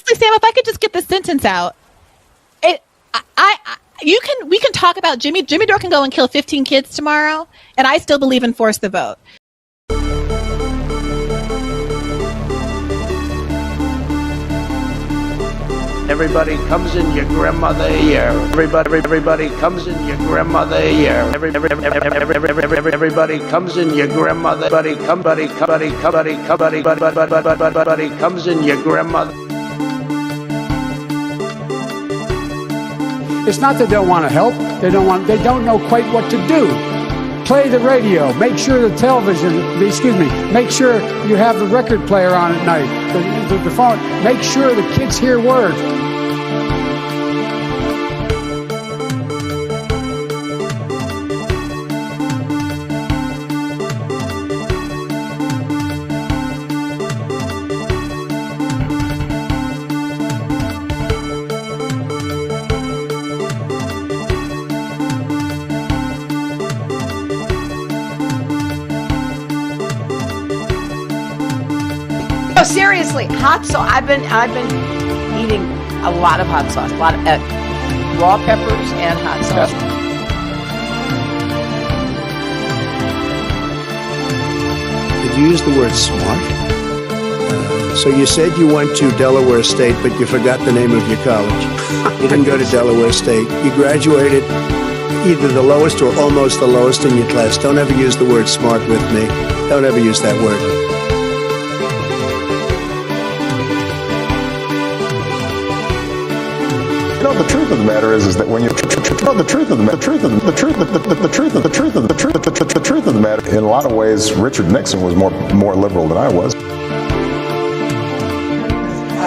Honestly, Sam, if I could just get this sentence out, we can talk about Jimmy Dore can go and kill 15 kids tomorrow, and I still believe in force the vote. Everybody comes in your grandmother ear. Everybody comes in your grandmother ear. Everybody comes in your grandmother. Everybody comes in your grandmother. It's not that they don't want to help. They don't know quite what to do. Play the radio. Make sure the television, make sure you have the record player on at night. The phone. Make sure the kids hear words. No, seriously, hot sauce. I've been eating a lot of hot sauce, a lot of raw peppers and hot sauce. Did you use the word smart? So you said you went to Delaware State, but you forgot the name of your college. You didn't go to Delaware State. You graduated either the lowest or almost the lowest in your class. Don't ever use the word smart with me. Don't ever use that word. The truth of the matter is that when you the truth of the matter, in a lot of ways, Richard Nixon was more liberal than I was.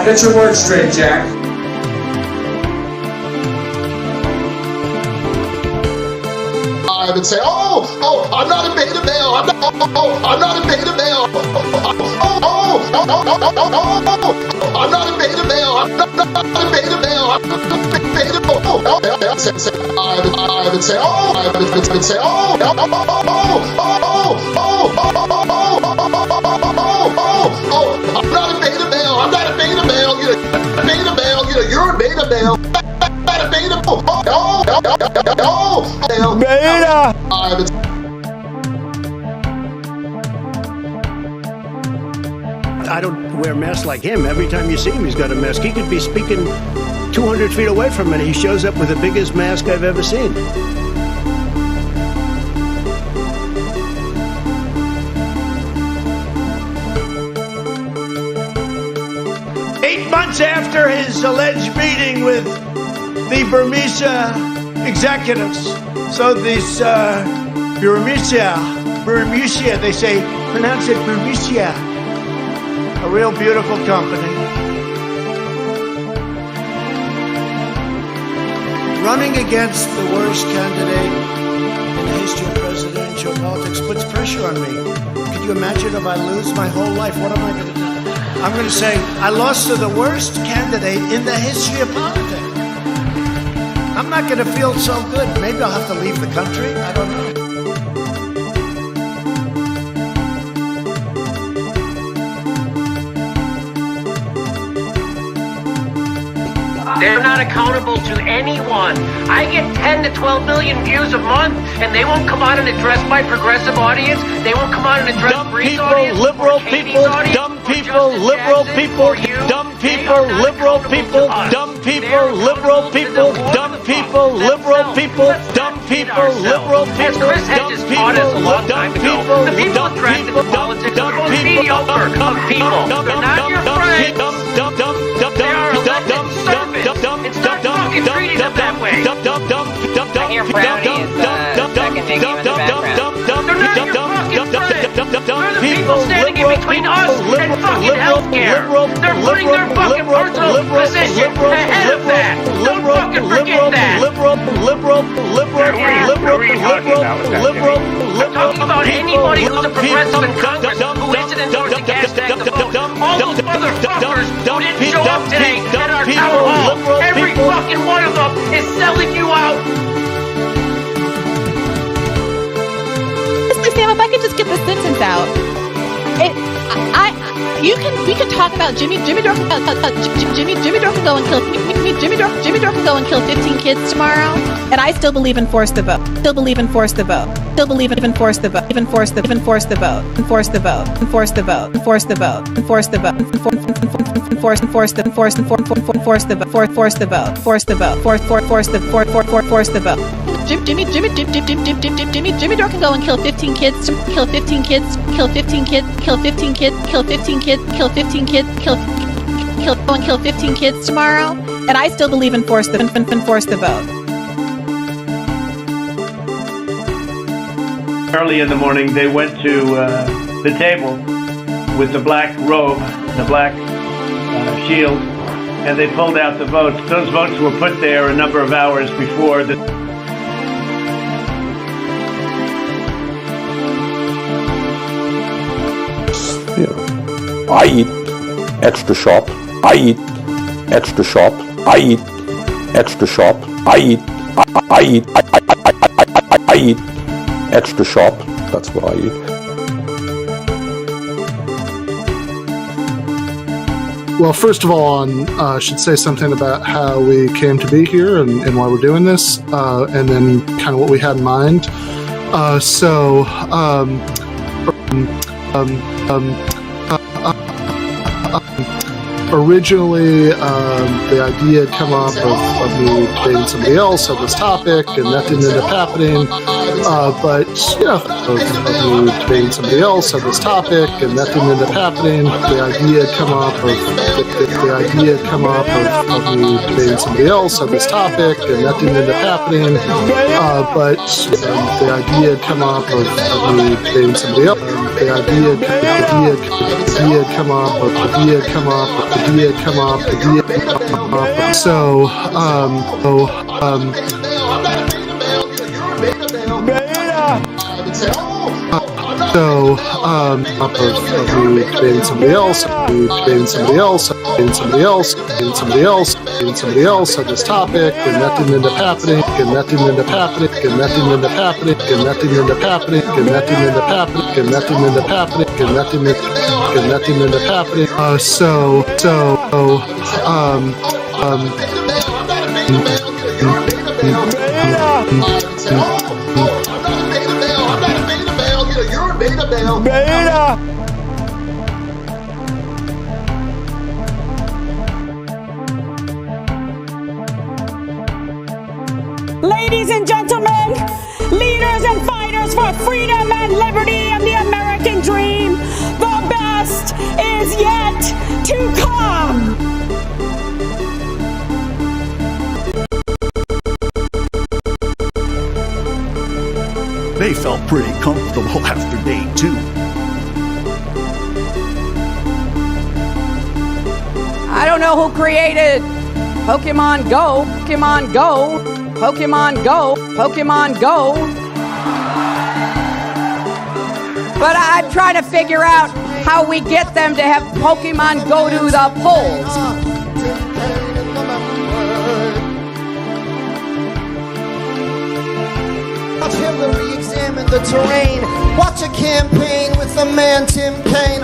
Get your words straight, Jack. I would say, I'm not a beta male. I'm not a beta male. I'm not a beta male. I'm not a beta male. I would say, I'm not a beta male. I'm not a beta male. You're a beta male. You're a beta male. Not a beta. Beta. I don't wear masks like him. Every time you see him, he's got a mask. He could be speaking 200 feet away from me, and he shows up with the biggest mask I've ever seen. Months after his alleged meeting with the Burmese executives. So this Burmese, they say, pronounce it Burmese. A real beautiful company. Running against the worst candidate in the history of presidential politics puts pressure on me. Could you imagine if I lose my whole life? What am I going to do? I'm going to say, I lost to the worst candidate in the history of politics. I'm not going to feel so good. Maybe I'll have to leave the country. I don't know. They're not accountable to anyone. I get 10 to 12 million views a month, and they won't come out and address my progressive audience. They won't come out and address Bree's audience, liberal people, dumb people, liberal people, dumb people, liberal people, dumb people, liberal people, dumb people, liberal people, dumb people, liberal people, dumb people, dumb people, the people attracted to politics are the most mediocre of people. They're not your friends. They are elected servants. And stop fucking treating them that way. I hear Brownie is seconding you in the background. They're not your fucking friends. They're the people standing in between us and fucking healthcare. They're putting their fucking personal position ahead of that. Don't fucking forget that. I'm talking about anybody who's a progressive in Congress who isn't endorsing hashtag the vote. All those motherfuckers who didn't show up today at our town hall. Every fucking one of them is selling you out. Honestly, Sam, if I could just get this sentence out, we can talk about Jimmy Dore can go and kill Jimmy Dore can go and kill 15 kids tomorrow, and I still believe in force the vote. Still believe in force the vote. Still believe in force the vote. Enforce the vote. Enforce the vote. Enforce the vote. Enforce the vote. Enforce the vote. Enforce the vote. Enforce the vote. Force the vote. Force the vote. Force the vote. Force the vote. Jimmy Dore can go and kill 15 kids. Kill 15 kids. Kill 15 kids. Kill 15 kids. Kill 15 kids. Kill 15 kids. Kill 15 kids tomorrow, and I still believe in force the vote. Early in the morning, they went to the table with the black robe, the black shield, and they pulled out the votes. Those votes were put there a number of hours before the. I eat extra shop. I eat extra shop. I eat extra shop. I eat extra shop. That's what I eat. Well, first of all, I should say something about how we came to be here and why we're doing this, and then kind of what we had in mind. Originally, the idea had come up of me debating somebody else on this topic, and that didn't end up happening. But of me debating somebody else on this topic, and that didn't end up happening. The idea had come up of me debating somebody else on this topic, and that didn't end up happening. But the idea had come up of me debating somebody else. The idea had come up. Debating somebody else on this topic, and that didn't end up happening, and that didn't end up happening, and that didn't end up happening, and that didn't end up happening, and that didn't end up happening, and that didn't end up happening, and that didn't end up happening. You're a beta male. Ladies and gentlemen, leaders and fighters for freedom and liberty and the American dream, the best is yet to come. They felt pretty comfortable after day 2. I don't know who created Pokemon Go, Pokemon Go, Pokemon Go, Pokemon Go. But I'm trying to figure out how we get them to have Pokemon go to the polls. Watch Hillary examine the terrain. Watch a campaign with the man Tim Kaine.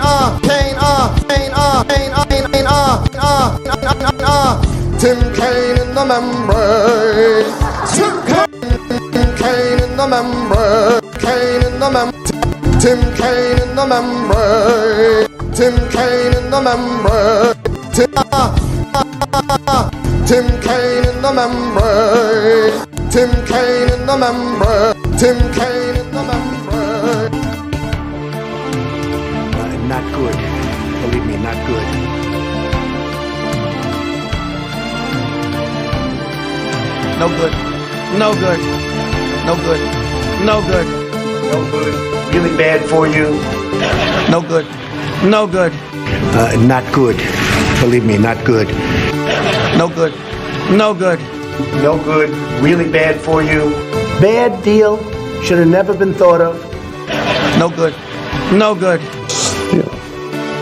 Tim Kaine in the membrane. Tim Kaine in the membrane. Kaine in the membrane. Tim Kaine in the membrane. Tim Kaine in the membrane. Tim Kaine in the membrane. Tim Kaine in the membrane. Tim Kaine in the membrane. Not good. Believe me, not good. No good. No good. No good. No good. No good. Really bad for you. No good. No good. Not good. Believe me, not good. No good. No good. No good. Really bad for you. Bad deal. Should have never been thought of. No good. No good.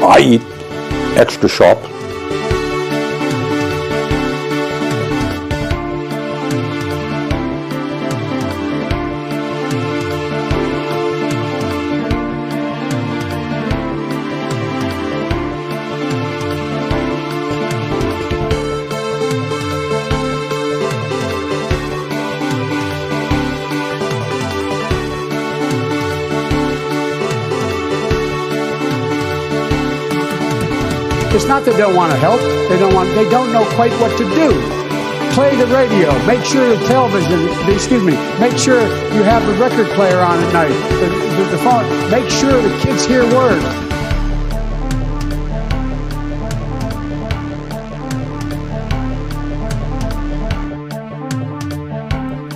I eat extra sharp. It's not that they don't want to help. They don't know quite what to do. Play the radio. Make sure the television, make sure you have the record player on at night. The phone. Make sure the kids hear word.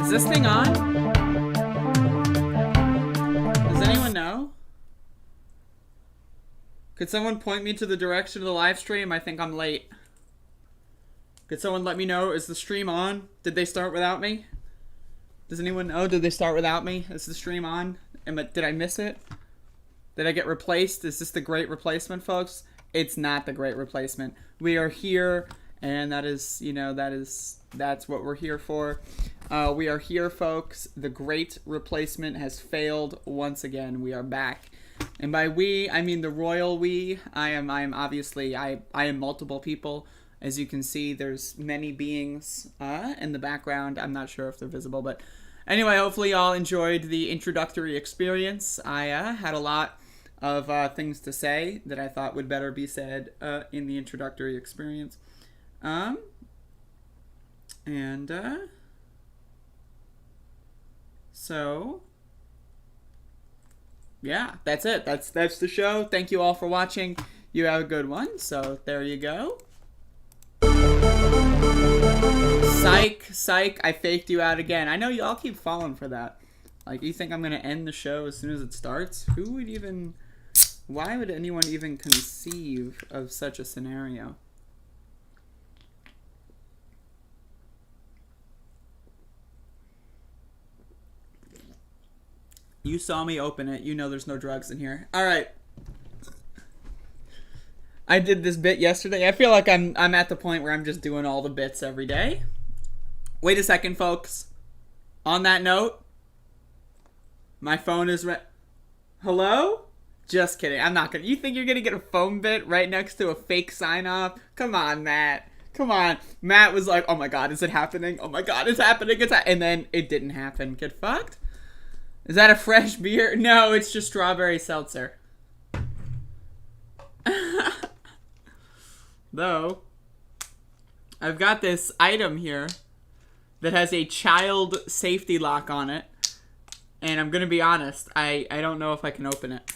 Is this thing on? Does anyone know? Could someone point me to the direction of the live stream? I think I'm late. Could someone let me know? Is the stream on? Did they start without me? Does anyone know? Did they start without me? Is the stream on? Did I miss it? Did I get replaced? Is this the great replacement, folks? It's not the great replacement. We are here, and that is, that's what we're here for. We are here, folks. The great replacement has failed once again. We are back. And by we, I mean the royal we. I am obviously, I am multiple people. As you can see, there's many beings in the background. I'm not sure if they're visible, but anyway, hopefully y'all enjoyed the introductory experience. I had a lot of things to say that I thought would better be said in the introductory experience. So yeah, that's it. That's the show. Thank you all for watching. You have a good one. So there you go. Psych, I faked you out again. I know y'all keep falling for that. Like, you think I'm gonna end the show as soon as it starts? Why would anyone even conceive of such a scenario? You saw me open it. You know there's no drugs in here. Alright. I did this bit yesterday. I feel like I'm at the point where I'm just doing all the bits every day. Wait a second, folks. On that note, my phone is Hello? Just kidding. I'm not gonna. You think you're gonna get a phone bit right next to a fake sign off? Come on, Matt. Come on. Matt was like, oh my god, is it happening? Oh my god, it's happening. And then it didn't happen. Get fucked? Is that a fresh beer? No, it's just strawberry seltzer. Though, I've got this item here that has a child safety lock on it. And I'm going to be honest, I don't know if I can open it.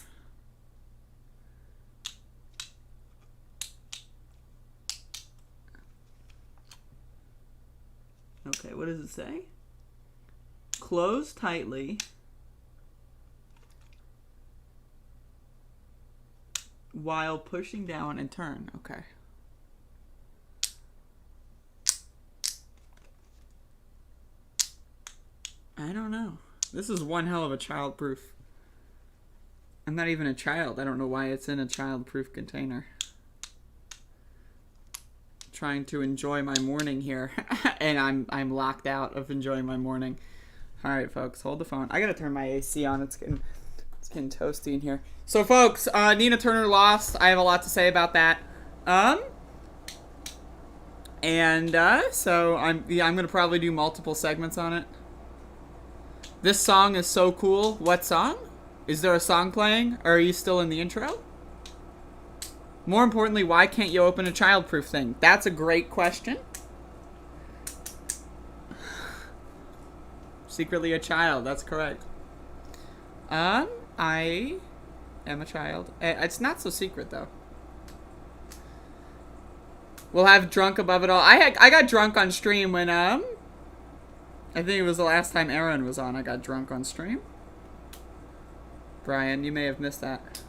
Okay, what does it say? Close tightly. While pushing down and turn. Okay. I don't know. This is one hell of a child-proof. I'm not even a child. I don't know why it's in a child-proof container. Trying to enjoy my morning here. And I'm locked out of enjoying my morning. Alright, folks. Hold the phone. I gotta turn my AC on. It's getting toasty in here. So, folks, Nina Turner lost. I have a lot to say about that. So I'm gonna probably do multiple segments on it. This song is so cool. What song? Is there a song playing? Or are you still in the intro? More importantly, why can't you open a child-proof thing? That's a great question. Secretly a child. That's correct. I am a child. It's not so secret, though. We'll have drunk above it all. I got drunk on stream when, I think it was the last time Aaron was on. I got drunk on stream. Brian, you may have missed that.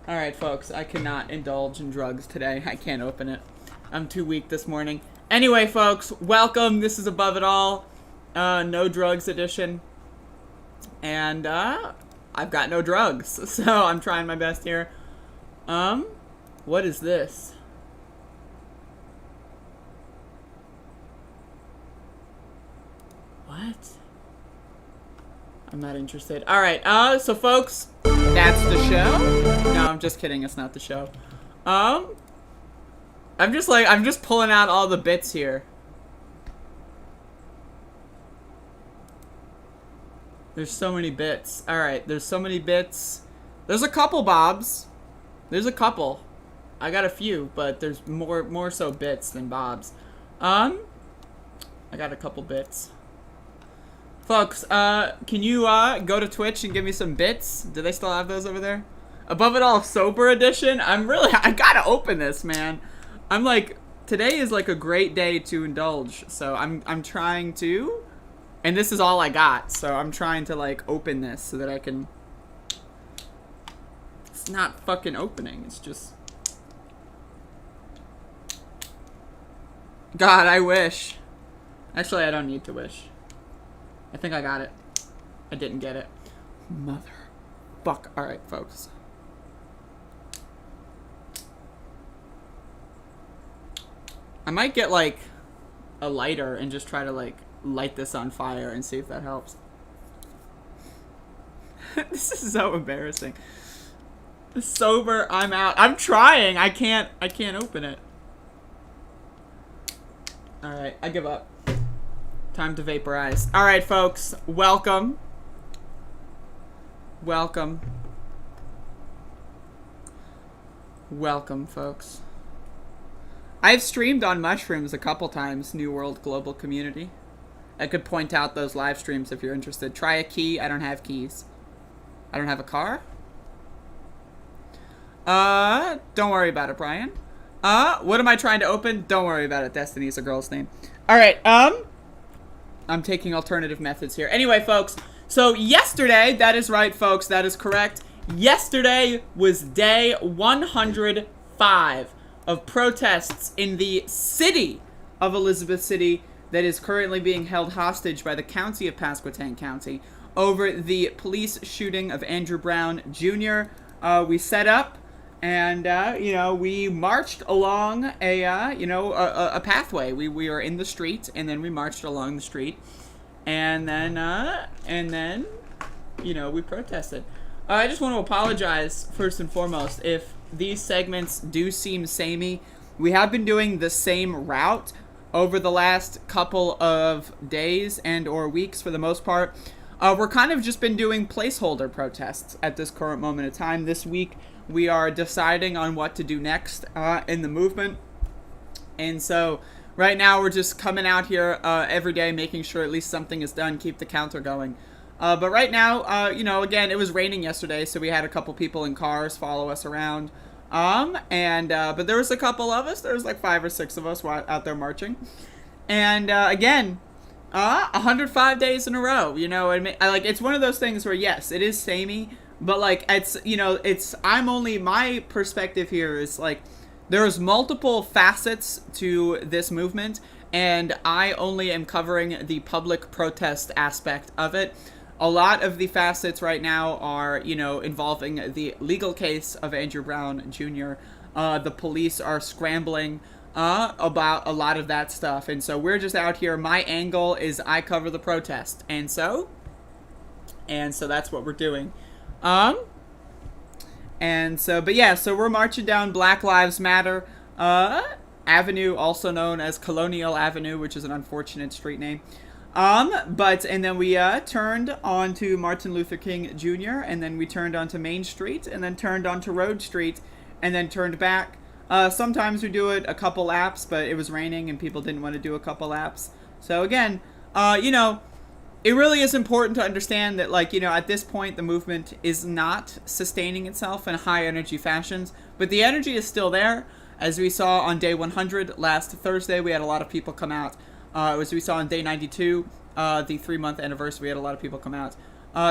Alright, folks. I cannot indulge in drugs today. I can't open it. I'm too weak this morning. Anyway, folks, welcome. This is Above It All. No drugs edition. And, I've got no drugs. So, I'm trying my best here. What is this? What? I'm not interested. Alright, so folks, that's the show? No, I'm just kidding, it's not the show. I'm just pulling out all the bits here. There's so many bits. Alright, there's so many bits. There's a couple bobs. There's a couple. I got a few, but there's more so bits than bobs. I got a couple bits. Folks, can you go to Twitch and give me some bits? Do they still have those over there? Above It All Sober Edition? I gotta open this, man. I'm like, today is like a great day to indulge, so I'm trying to, and this is all I got, so I'm trying to like open this so that I can. It's not fucking opening, it's just. God, I wish. Actually, I don't need to wish. I think I got it. I didn't get it. Mother. Fuck. Alright, folks. I might get, like, a lighter and just try to, like, light this on fire and see if that helps. This is so embarrassing. Sober, I'm out. I'm trying. I can't open it. Alright, I give up. Time to vaporize. Alright, folks. Welcome. Welcome. Welcome, folks. I've streamed on mushrooms a couple times, New World Global Community. I could point out those live streams if you're interested. Try a key. I don't have keys. I don't have a car? Don't worry about it, Brian. What am I trying to open? Don't worry about it. Destiny's a girl's name. Alright, I'm taking alternative methods here. Anyway, folks, so yesterday, that is right, folks, that is correct. Yesterday was day 105 of protests in the city of Elizabeth City that is currently being held hostage by the county of Pasquotank County over the police shooting of Andrew Brown Jr. We set up and, you know, we marched along a pathway. We were in the street, and then we marched along the street, and then, you know, we protested. I just want to apologize, first and foremost, if these segments do seem samey. We have been doing the same route over the last couple of days and or weeks for the most part. We're kind of just been doing placeholder protests at this current moment of time. This week, we are deciding on what to do next in the movement. And so, right now, we're just coming out here every day, making sure at least something is done, keep the counter going. But right now, you know, again, it was raining yesterday, so we had a couple people in cars follow us around. But there was a couple of us. There was like 5 or 6 of us out there marching. And, again, 105 days in a row, you know, and like, it's one of those things where, yes, it is samey, but like, it's, you know, my perspective here is like, there's multiple facets to this movement, and I only am covering the public protest aspect of it. A lot of the facets right now are, you know, involving the legal case of Andrew Brown Jr. The police are scrambling about a lot of that stuff, and so we're just out here. My angle is I cover the protest, and so that's what we're doing. But yeah, so we're marching down Black Lives Matter Avenue, also known as Colonial Avenue, which is an unfortunate street name. And then we turned onto Martin Luther King Jr., and then we turned onto Main Street, and then turned onto Road Street, and then turned back. Sometimes we do it a couple laps, but it was raining and people didn't want to do a couple laps. So again, you know, it really is important to understand that, like, you know, at this point, the movement is not sustaining itself in high energy fashions, but the energy is still there. As we saw on day 100 last Thursday, we had a lot of people come out. As we saw on day 92, the 3-month anniversary, we had a lot of people come out.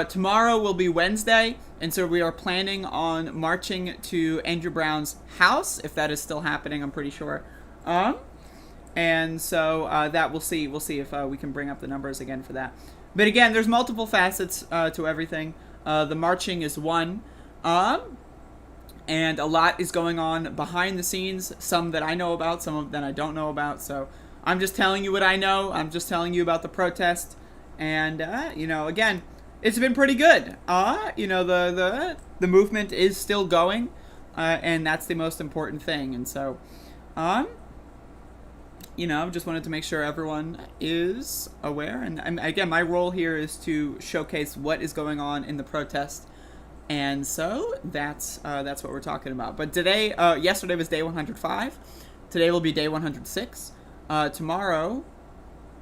Tomorrow will be Wednesday, and so we are planning on marching to Andrew Brown's house, if that is still happening, I'm pretty sure. And so that we'll see if we can bring up the numbers again for that. But again, there's multiple facets to everything. The marching is one, and a lot is going on behind the scenes, some that I know about, some that I don't know about, so I'm just telling you what I know. I'm just telling you about the protest, and you know, again, it's been pretty good. You know, the movement is still going, and that's the most important thing. And so, you know, just wanted to make sure everyone is aware. And again, my role here is to showcase what is going on in the protest. And so that's what we're talking about. But today, yesterday was day 105. Today will be day 106. Tomorrow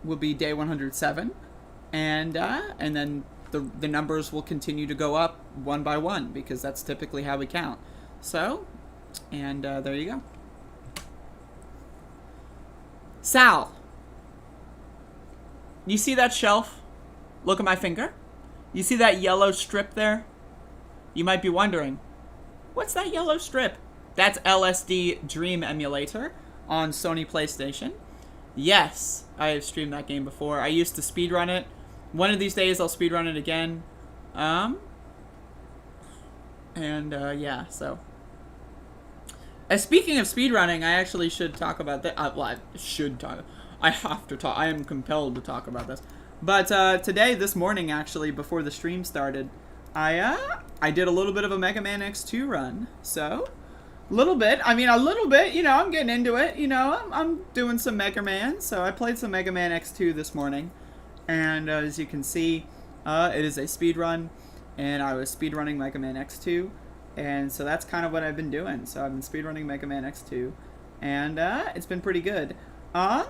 will be day 107. And then the numbers will continue to go up one by one, because that's typically how we count. So, and there you go. Sal, you see that shelf? Look at my finger. You see that yellow strip there? You might be wondering, what's that yellow strip? That's LSD Dream Emulator on Sony PlayStation. Yes, I have streamed that game before. I used to speedrun it. One of these days I'll speedrun it again. Yeah, so. Speaking of speedrunning, I actually should talk about that. Well, I should talk. I have to talk. I am compelled to talk about this. But today, this morning, actually, before the stream started, I did a little bit of a Mega Man X2 run. So, a little bit, you know, I'm getting into it. You know, I'm doing some Mega Man. So, I played some Mega Man X2 this morning. And as you can see, it is a speed run. And I was speedrunning Mega Man X2. And so that's kind of what I've been doing. So I've been speedrunning Mega Man X2. And it's been pretty good. I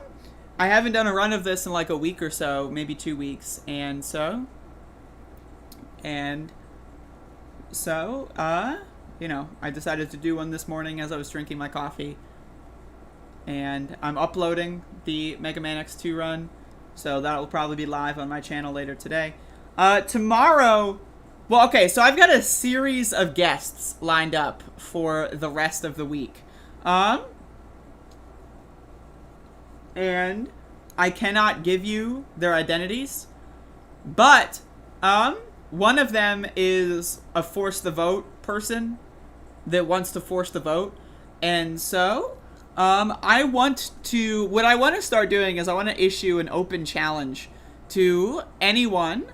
haven't done a run of this in like a week or so. Maybe 2 weeks. And so, you know, I decided to do one this morning as I was drinking my coffee. And I'm uploading the Mega Man X2 run. So that will probably be live on my channel later today. Tomorrow... Well, okay, so I've got a series of guests lined up for the rest of the week. And I cannot give you their identities. But, one of them is a force the vote person that wants to force the vote. And so, what I want to start doing is I want to issue an open challenge to anyone.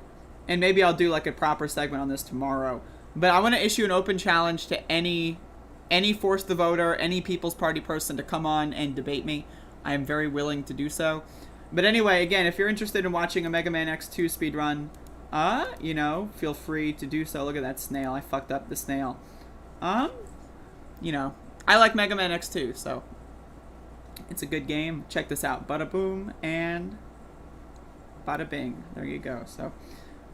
And maybe I'll do like a proper segment on this tomorrow. But I want to issue an open challenge to any Force the Voter, any People's Party person to come on and debate me. I am very willing to do so. But anyway, again, if you're interested in watching a Mega Man X2 speedrun, you know, feel free to do so. Look at that snail. I fucked up the snail. You know, I like Mega Man X2, so it's a good game. Check this out. Bada boom and bada bing. There you go. So...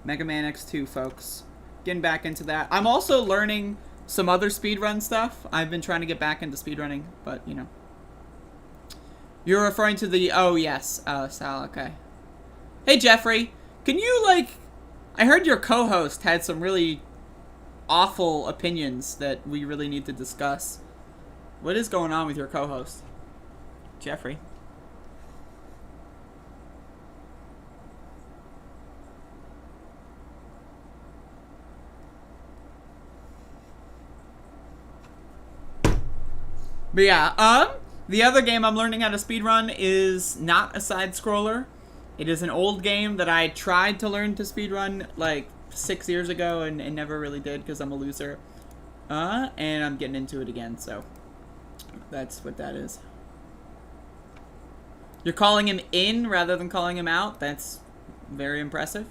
Mega Man X2, folks. Getting back into that. I'm also learning some other speedrun stuff. I've been trying to get back into speedrunning, but, you know. You're referring to the... Oh, yes. Sal, okay. Hey, Jeffrey. Can you, like... I heard your co-host had some really awful opinions that we really need to discuss. What is going on with your co-host? Jeffrey. But yeah, the other game I'm learning how to speedrun is not a side-scroller. It is an old game that I tried to learn to speedrun like 6 years ago and never really did because I'm a loser. And I'm getting into it again, so that's what that is. You're calling him in rather than calling him out? That's very impressive.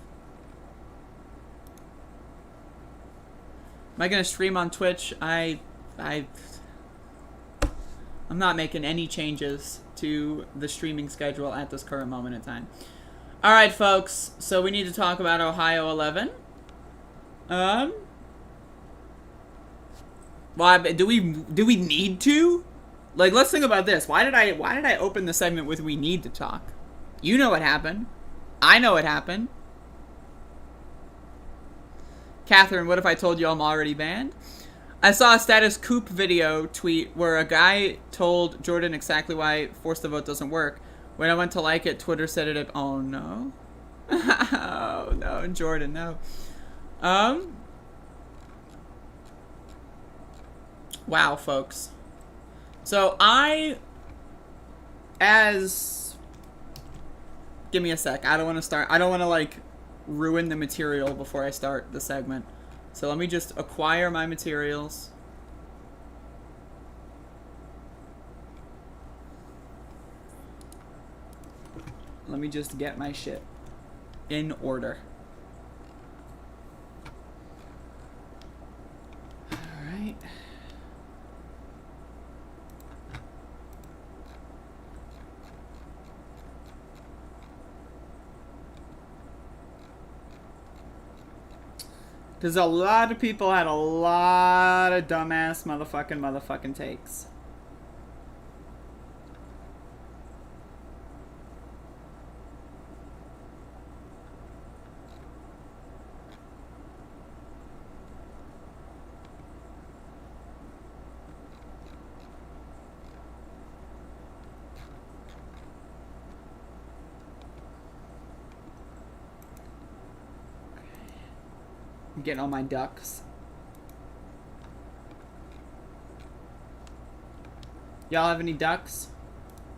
Am I going to stream on Twitch? I'm not making any changes to the streaming schedule at this current moment in time. Alright, folks. So we need to talk about Ohio 11. Why do we need to? Like, let's think about this. Why did I open the segment with we need to talk? You know what happened. I know what happened. Catherine, what if I told you I'm already banned? I saw a Status Coop video tweet where a guy told Jordan exactly why Force the Vote doesn't work. When I went to like it, Twitter said it. Oh no. Oh no, Jordan, no. Wow, folks. So give me a sec. I don't want to like ruin the material before I start the segment. So let me just acquire my materials. Let me just get my shit in order. Alright. Because a lot of people had a lot of dumbass motherfucking takes. I'm getting all my ducks. Y'all have any ducks?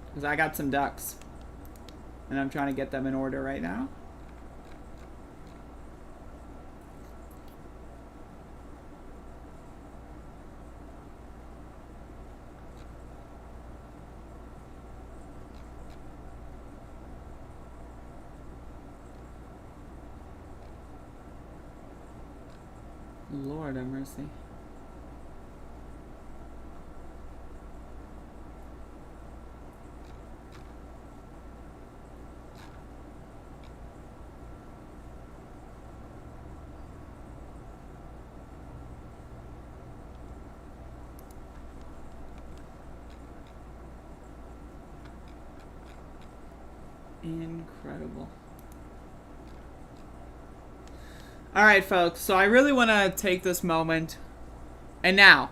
Because I got some ducks. And I'm trying to get them in order right now. Lord have mercy. Incredible. All right, folks. So I really want to take this moment. And now,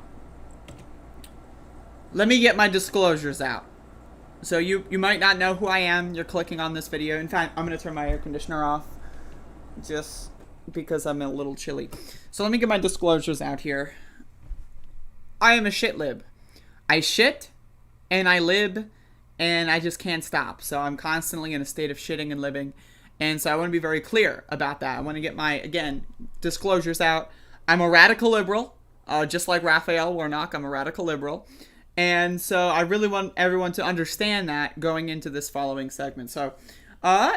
let me get my disclosures out. So you might not know who I am. You're clicking on this video. In fact, I'm going to turn my air conditioner off. Just because I'm a little chilly. So let me get my disclosures out here. I am a shit lib. I shit and I lib and I just can't stop. So I'm constantly in a state of shitting and libbing. And so I want to be very clear about that. I want to get my, again, disclosures out. I'm a radical liberal, just like Raphael Warnock. I'm a radical liberal. And so I really want everyone to understand that going into this following segment. So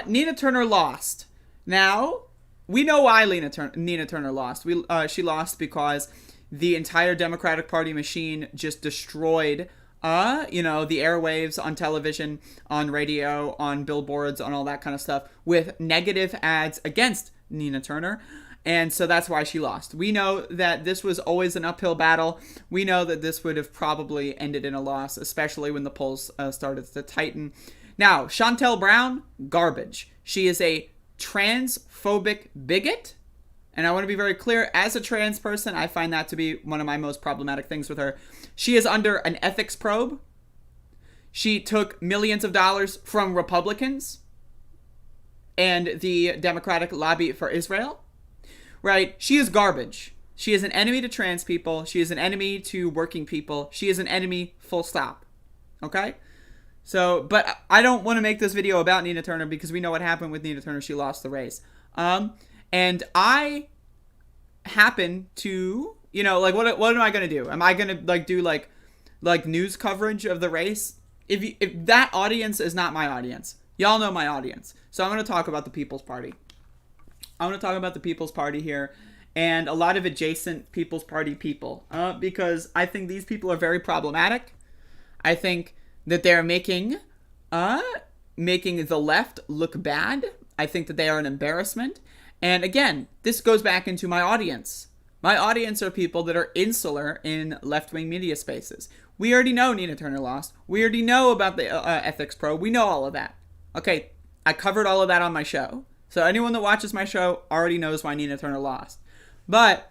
Nina Turner lost. Now, we know why Nina Turner lost. She lost because the entire Democratic Party machine just destroyed you know, the airwaves on television, on radio, on billboards, on all that kind of stuff with negative ads against Nina Turner. And so that's why she lost. We know that this was always an uphill battle. We know that this would have probably ended in a loss, especially when the polls started to tighten. Now, Shontel Brown, garbage. She is a transphobic bigot. And I want to be very clear, as a trans person, I find that to be one of my most problematic things with her. She is under an ethics probe. She took millions of dollars from Republicans and the Democratic lobby for Israel. Right? She is garbage. She is an enemy to trans people. She is an enemy to working people. She is an enemy, full stop. Okay? So, but I don't want to make this video about Nina Turner because we know what happened with Nina Turner. She lost the race. And I happen to, you know, like, what am I going to do? Am I going to, like, do, like news coverage of the race? If that audience is not my audience, y'all know my audience. So I'm going to talk about the People's Party. I want to talk about the People's Party here and a lot of adjacent People's Party people, because I think these people are very problematic. I think that they're making the left look bad. I think that they are an embarrassment. And again, this goes back into my audience. My audience are people that are insular in left-wing media spaces. We already know Nina Turner lost. We already know about the ethics probe. We know all of that. Okay, I covered all of that on my show. So anyone that watches my show already knows why Nina Turner lost. But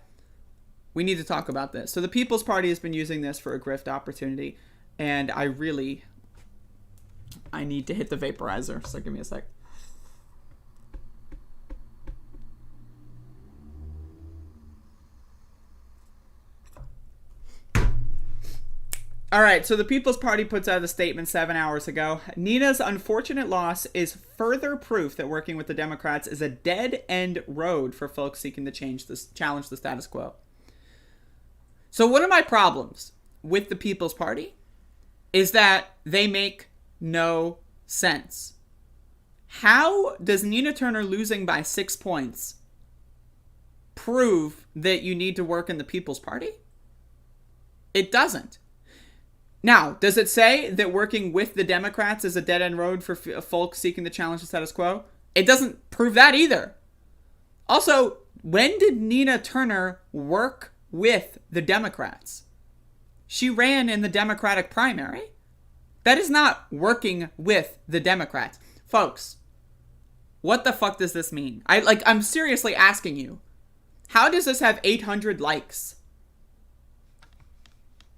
we need to talk about this. So the People's Party has been using this for a grift opportunity. And I need to hit the vaporizer. So give me a sec. All right, so the People's Party puts out a statement 7 hours ago. Nina's unfortunate loss is further proof that working with the Democrats is a dead-end road for folks seeking to challenge the status quo. So one of my problems with the People's Party is that they make no sense. How does Nina Turner losing by 6 points prove that you need to work in the People's Party? It doesn't. Now, does it say that working with the Democrats is a dead-end road for folks seeking to challenge the status quo? It doesn't prove that either. Also, when did Nina Turner work with the Democrats? She ran in the Democratic primary. That is not working with the Democrats. Folks, what the fuck does this mean? I'm seriously asking you. How does this have 800 likes?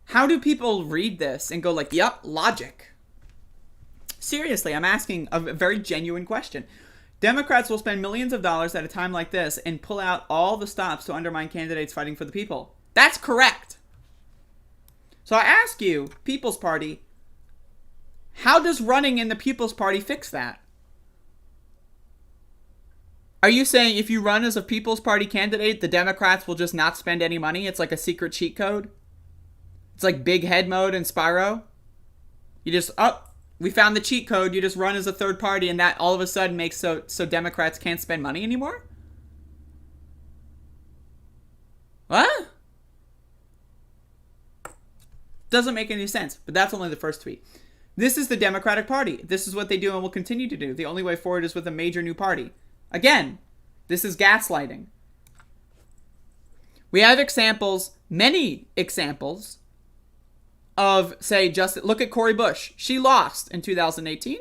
How do people read this and go like, yup, logic? Seriously, I'm asking a very genuine question. Democrats will spend millions of dollars at a time like this and pull out all the stops to undermine candidates fighting for the people. That's correct. So I ask you, People's Party, how does running in the People's Party fix that? Are you saying if you run as a People's Party candidate, the Democrats will just not spend any money? It's like a secret cheat code? It's like big head mode in Spyro? You just, we found the cheat code. You just run as a third party and that all of a sudden makes so Democrats can't spend money anymore? What? Doesn't make any sense, but that's only the first tweet. This is the Democratic Party. This is what they do and will continue to do. The only way forward is with a major new party. Again, this is gaslighting. We have examples, many examples, of, say, look at Cori Bush. She lost in 2018.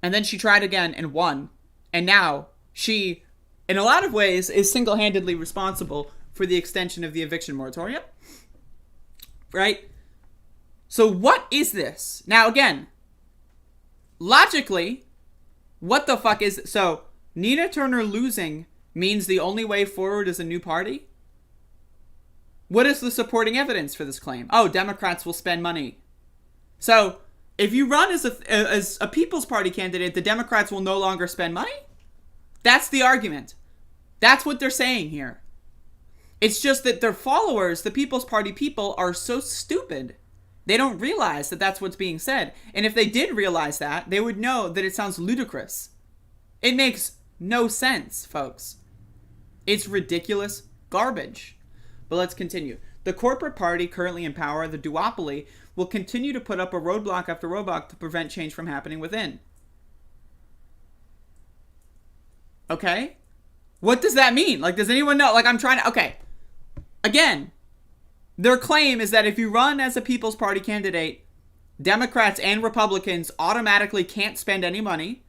And then she tried again and won. And now she, in a lot of ways, is single-handedly responsible for the extension of the eviction moratorium. Right? So what is this? Now, again, logically, what the fuck is it? So, Nina Turner losing means the only way forward is a new party? What is the supporting evidence for this claim? Oh, Democrats will spend money. So, if you run as a People's Party candidate, the Democrats will no longer spend money? That's the argument. That's what they're saying here. It's just that their followers, the People's Party people, are so stupid. They don't realize that that's what's being said. And if they did realize that, they would know that it sounds ludicrous. It makes no sense, folks. It's ridiculous garbage. But let's continue. The corporate party currently in power, the duopoly, will continue to put up a roadblock after roadblock to prevent change from happening within. Okay? What does that mean? Like, does anyone know? Like, I'm trying to... Okay. Again, their claim is that if you run as a People's Party candidate, Democrats and Republicans automatically can't spend any money.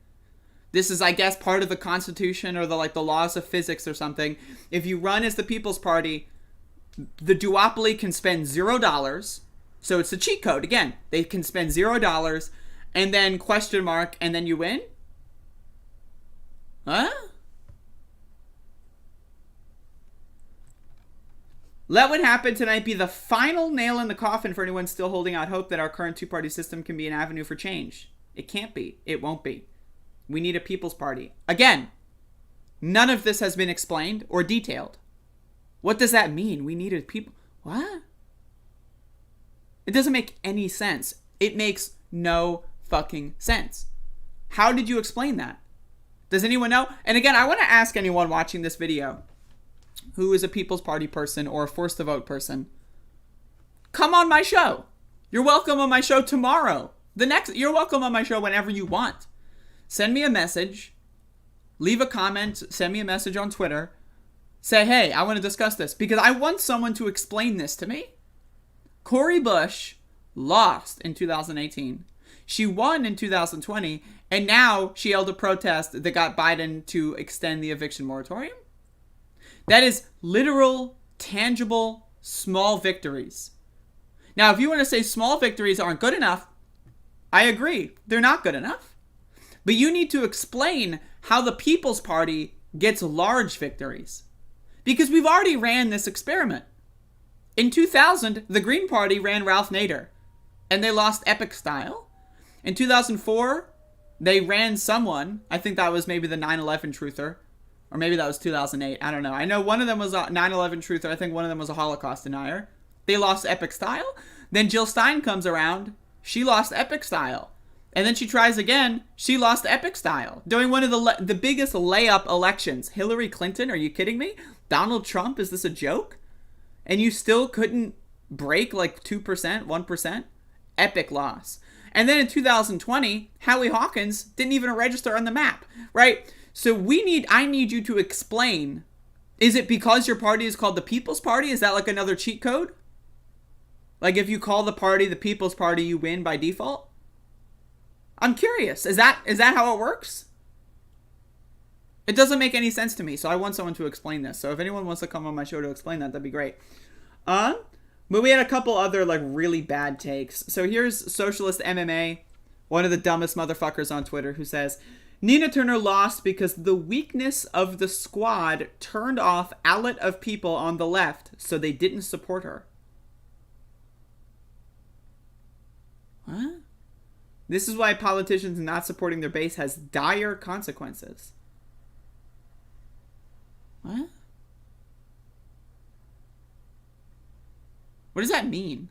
This is, I guess, part of the Constitution or the laws of physics or something. If you run as the People's Party, the duopoly can spend $0. So it's a cheat code. Again, they can spend $0 and then question mark and then you win? Huh? Let what happened tonight be the final nail in the coffin for anyone still holding out hope that our current two-party system can be an avenue for change. It can't be. It won't be. We need a People's Party. Again, none of this has been explained or detailed. What does that mean? We need a people... What? It doesn't make any sense. It makes no fucking sense. How did you explain that? Does anyone know? And again, I want to ask anyone watching this video who is a People's Party person or a forced to vote person, come on my show. You're welcome on my show tomorrow. You're welcome on my show whenever you want. Send me a message, leave a comment, send me a message on Twitter, say, hey, I want to discuss this because I want someone to explain this to me. Cori Bush lost in 2018. She won in 2020, and now she held a protest that got Biden to extend the eviction moratorium. That is literal, tangible, small victories. Now, if you want to say small victories aren't good enough, I agree. They're not good enough. But you need to explain how the People's Party gets large victories. Because we've already ran this experiment. In 2000, the Green Party ran Ralph Nader, and they lost epic style. In 2004, they ran someone, I think that was maybe the 9/11 truther, or maybe that was 2008, I don't know. I know one of them was a 9/11 truther, I think one of them was a Holocaust denier. They lost epic style. Then Jill Stein comes around, she lost epic style. And then she tries again. She lost epic style. During one of the biggest layup elections. Hillary Clinton, are you kidding me? Donald Trump, is this a joke? And you still couldn't break like 2%, 1%? Epic loss. And then in 2020, Howie Hawkins didn't even register on the map, right? So I need you to explain, is it because your party is called the People's Party? Is that like another cheat code? Like if you call the party the People's Party, you win by default? I'm curious. Is that how it works? It doesn't make any sense to me, so I want someone to explain this. So if anyone wants to come on my show to explain that, that'd be great. But we had a couple other like really bad takes. So here's Socialist MMA, one of the dumbest motherfuckers on Twitter, who says, Nina Turner lost because the weakness of the squad turned off outlet of people on the left, so they didn't support her. What? This is why politicians not supporting their base has dire consequences. What? What does that mean?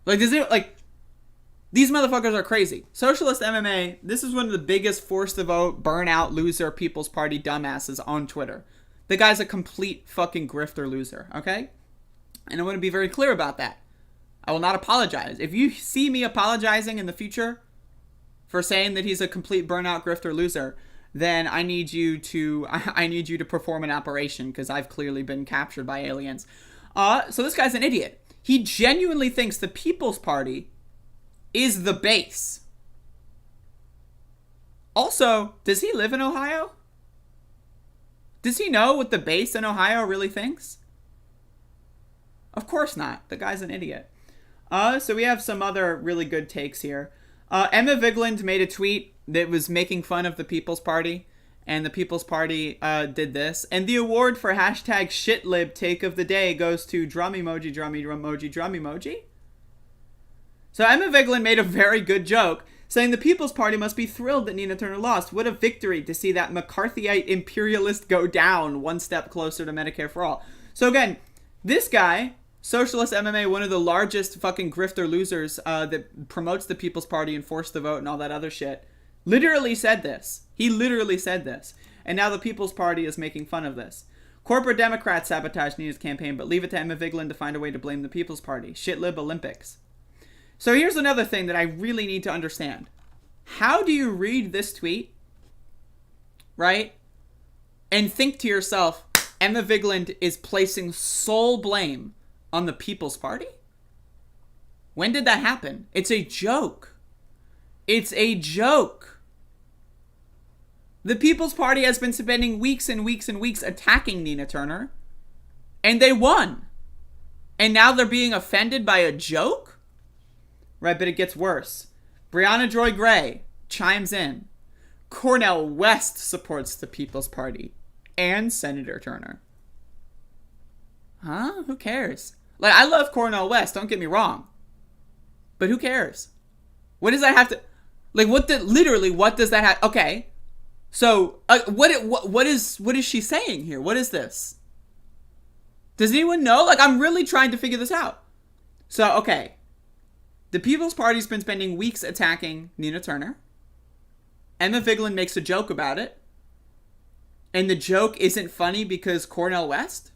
Like, these motherfuckers are crazy. Socialist MMA, this is one of the biggest force to vote, burnout, loser, People's Party dumbasses on Twitter. The guy's a complete fucking grifter loser, okay? And I want to be very clear about that. I will not apologize. If you see me apologizing in the future for saying that he's a complete burnout, grifter loser, then I need you to perform an operation, because I've clearly been captured by aliens. So this guy's an idiot. He genuinely thinks the People's Party is the base. Also, does he live in Ohio? Does he know what the base in Ohio really thinks? Of course not. The guy's an idiot. So we have some other really good takes here. Emma Vigeland made a tweet that was making fun of the People's Party. And the People's Party did this. And the award for hashtag shitlib take of the day goes to drum emoji, drum emoji, drum emoji. So Emma Vigeland made a very good joke, saying the People's Party must be thrilled that Nina Turner lost. What a victory to see that McCarthyite imperialist go down one step closer to Medicare for all. So again, this guy, Socialist MMA, one of the largest fucking grifter losers that promotes the People's Party and forced the vote and all that other shit, literally said this. He literally said this. And now the People's Party is making fun of this. Corporate Democrats sabotage Nina's campaign, but leave it to Emma Vigeland to find a way to blame the People's Party. Shitlib Olympics. So here's another thing that I really need to understand. How do you read this tweet, right, and think to yourself, Emma Vigeland is placing sole blame on the People's Party? When did that happen? It's a joke. It's a joke. The People's Party has been spending weeks and weeks and weeks attacking Nina Turner, and they won. And now they're being offended by a joke? Right, but it gets worse. Brianna Joy Gray chimes in. Cornel West supports the People's Party and Senator Turner. Huh? Who cares? Like, I love Cornel West, don't get me wrong. But who cares? What does that have to... Like, what does that have... Okay. So, what is she saying here? What is this? Does anyone know? Like, I'm really trying to figure this out. So, okay. The People's Party's been spending weeks attacking Nina Turner. Emma Vigeland makes a joke about it. And the joke isn't funny because Cornel West?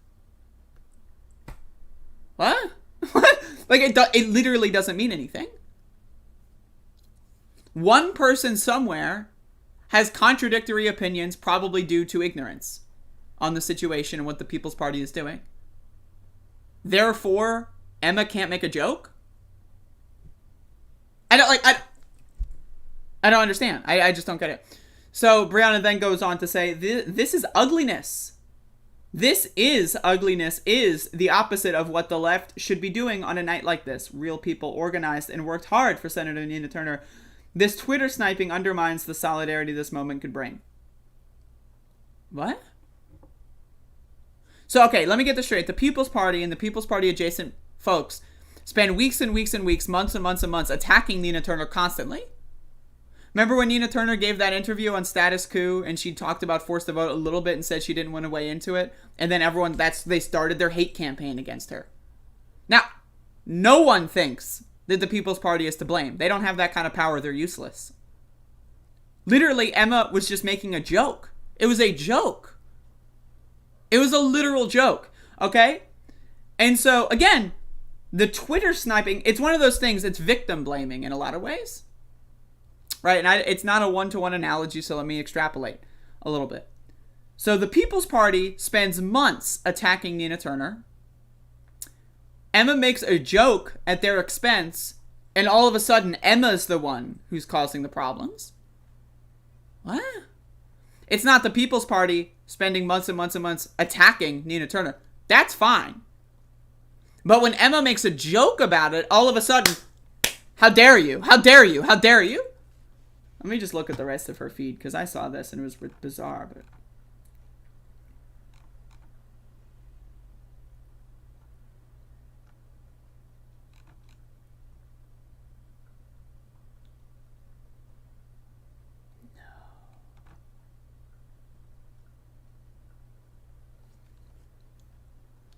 What? What? Like, it literally doesn't mean anything. One person somewhere has contradictory opinions, probably due to ignorance on the situation and what the People's Party is doing. Therefore, Emma can't make a joke? I don't understand. I just don't get it. So Brianna then goes on to say, this is ugliness. This is ugliness, is the opposite of what the left should be doing on a night like this. Real people organized and worked hard for Senator Nina Turner. This Twitter sniping undermines the solidarity this moment could bring. What? So, okay, let me get this straight. The People's Party and the People's Party adjacent folks spend weeks and weeks and weeks, months and months and months attacking Nina Turner constantly. Remember when Nina Turner gave that interview on Status Coup and she talked about forced to vote a little bit and said she didn't want to weigh into it? And then they started their hate campaign against her. Now, no one thinks that the People's Party is to blame. They don't have that kind of power. They're useless. Literally, Emma was just making a joke. It was a joke. It was a literal joke, okay? And so, again, the Twitter sniping, it's one of those things, it's victim blaming in a lot of ways. Right? And it's not a one-to-one analogy, so let me extrapolate a little bit. So the People's Party spends months attacking Nina Turner. Emma makes a joke at their expense, and all of a sudden, Emma's the one who's causing the problems. What? It's not the People's Party spending months and months and months attacking Nina Turner. That's fine. But when Emma makes a joke about it, all of a sudden, how dare you? How dare you? How dare you? Let me just look at the rest of her feed, because I saw this and it was bizarre, but...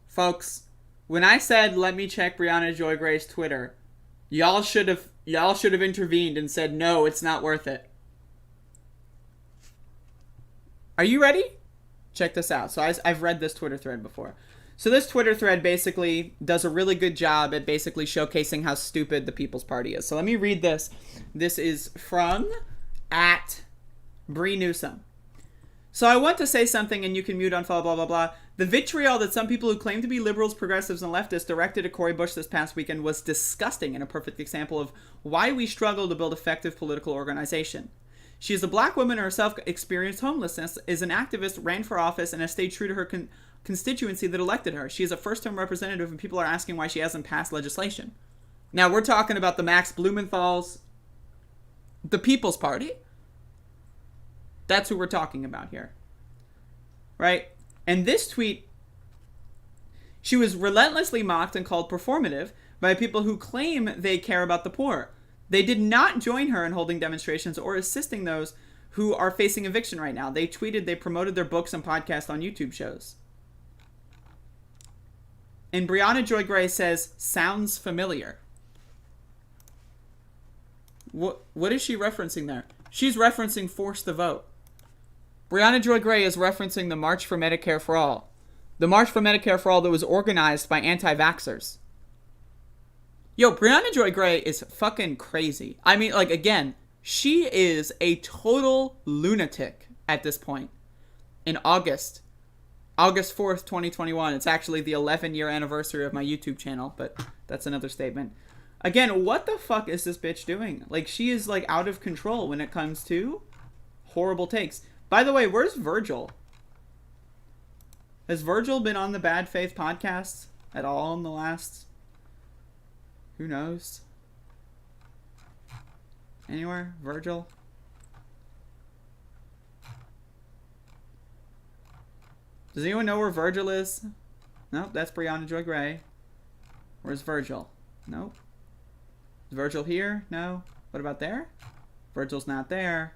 Folks, when I said let me check Brianna Joy Gray's Twitter, y'all should have intervened and said no, it's not worth it. Are you ready? Check this out. So I've read this Twitter thread before. So this Twitter thread basically does a really good job at basically showcasing how stupid the People's Party is. So let me read this. This is from @Bree Newsom. So I want to say something, and you can mute, unfollow, blah, blah, blah. The vitriol that some people who claim to be liberals, progressives, and leftists directed at Cori Bush this past weekend was disgusting and a perfect example of why we struggle to build effective political organization. She is a black woman who herself experienced homelessness, is an activist, ran for office, and has stayed true to her constituency that elected her. She is a first-term representative, and people are asking why she hasn't passed legislation. Now, we're talking about the Max Blumenthals, the People's Party. That's who we're talking about here. Right? And this tweet, she was relentlessly mocked and called performative by people who claim they care about the poor. They did not join her in holding demonstrations or assisting those who are facing eviction right now. They tweeted they promoted their books and podcasts on YouTube shows. And Brianna Joy Gray says, sounds familiar. What is she referencing there? She's referencing Force the Vote. Brianna Joy Gray is referencing the March for Medicare for All. The March for Medicare for All that was organized by anti-vaxxers. Yo, Brianna Joy Gray is fucking crazy. I mean, like, again, she is a total lunatic at this point. In August 4th, 2021, it's actually the 11-year anniversary of my YouTube channel, but that's another statement. Again, what the fuck is this bitch doing? Like, she is, like, out of control when it comes to horrible takes. By the way, where's Virgil? Has Virgil been on the Bad Faith podcast at all in the last... Who knows? Anywhere? Virgil? Does anyone know where Virgil is? Nope, that's Brianna Joy Gray. Where's Virgil? Nope. Is Virgil here? No. What about there? Virgil's not there.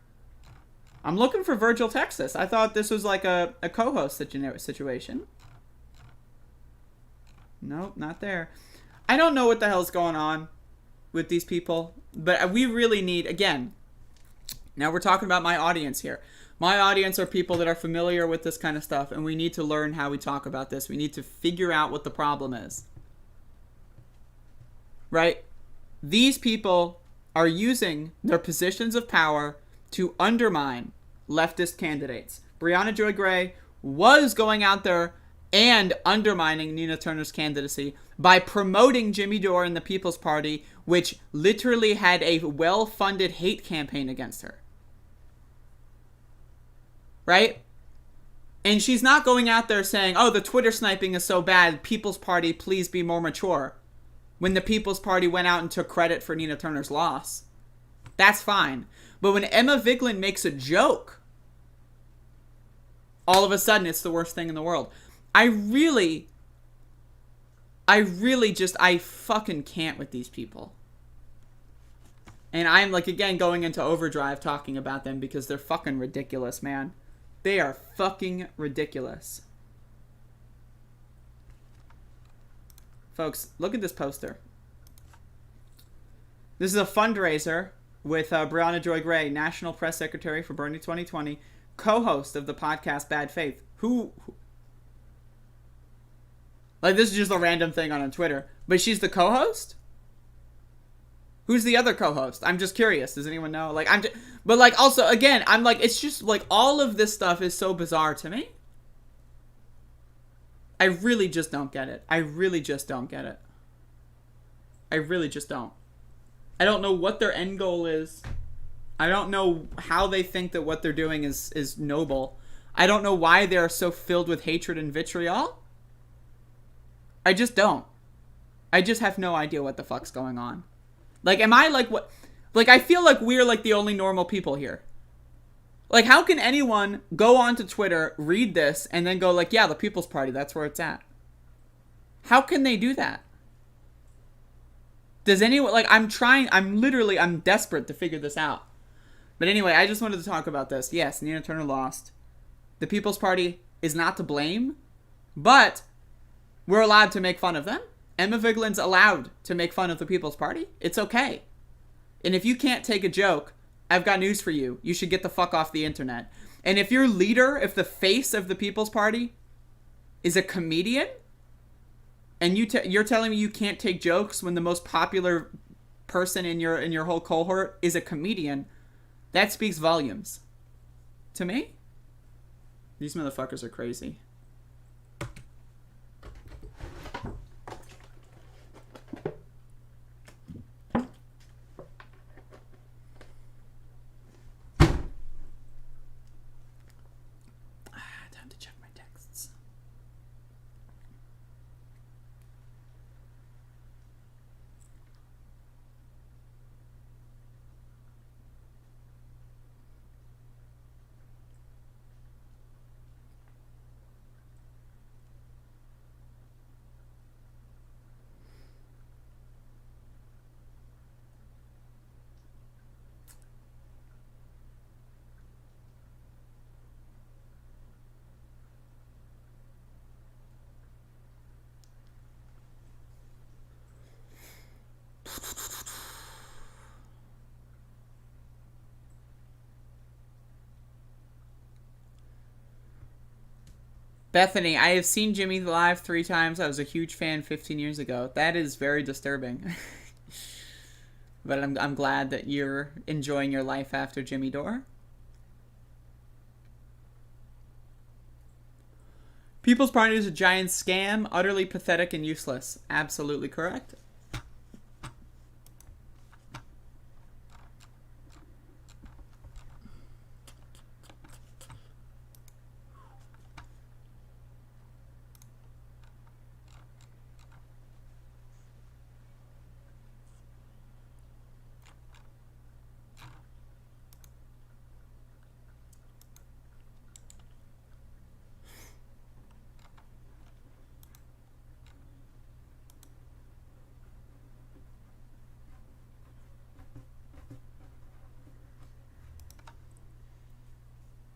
I'm looking for Virgil, Texas. I thought this was like a co-host situation. Nope, not there. I don't know what the hell's going on with these people, but we really need, again, now we're talking about my audience here. My audience are people that are familiar with this kind of stuff, and we need to learn how we talk about this. We need to figure out what the problem is. Right? These people are using their positions of power to undermine leftist candidates. Brianna Joy Gray was going out there and undermining Nina Turner's candidacy by promoting Jimmy Dore and the People's Party, which literally had a well-funded hate campaign against her. Right? And she's not going out there saying, oh, the Twitter sniping is so bad, People's Party, please be more mature. When the People's Party went out and took credit for Nina Turner's loss. That's fine. But when Emma Vigeland makes a joke, all of a sudden it's the worst thing in the world. I fucking can't with these people. And I'm, like, again, going into overdrive talking about them because they're fucking ridiculous, man. They are fucking ridiculous. Folks, look at this poster. This is a fundraiser with Brianna Joy Gray, National Press Secretary for Bernie 2020, co-host of the podcast Bad Faith. Who like, this is just a random thing on Twitter, but she's the co-host? Who's the other co-host? I'm just curious. Does anyone know? Like, but like, also, again, I'm like, it's just like, all of this stuff is so bizarre to me. I really just don't get it. I really just don't get it. I really just don't. I don't know what their end goal is. I don't know how they think that what they're doing is noble. I don't know why they're so filled with hatred and vitriol. I just don't. I just have no idea what the fuck's going on. Like, am I like what? Like, I feel like we're like the only normal people here. Like, how can anyone go onto Twitter, read this, and then go like, yeah, the People's Party, that's where it's at? How can they do that? Does anyone, like, I'm desperate to figure this out. But anyway, I just wanted to talk about this. Yes, Nina Turner lost. The People's Party is not to blame, but we're allowed to make fun of them. Emma Viglin's allowed to make fun of the People's Party. It's okay. And if you can't take a joke, I've got news for you. You should get the fuck off the internet. And if your leader, if the face of the People's Party is a comedian, and you're telling me you can't take jokes when the most popular person in your whole cohort is a comedian, that speaks volumes. To me? These motherfuckers are crazy. Time to check my texts. Bethany, I have seen Jimmy live 3 times. I was a huge fan 15 years ago. That is very disturbing. But I'm glad that you're enjoying your life after Jimmy Dore. People's Party is a giant scam, utterly pathetic and useless. Absolutely correct.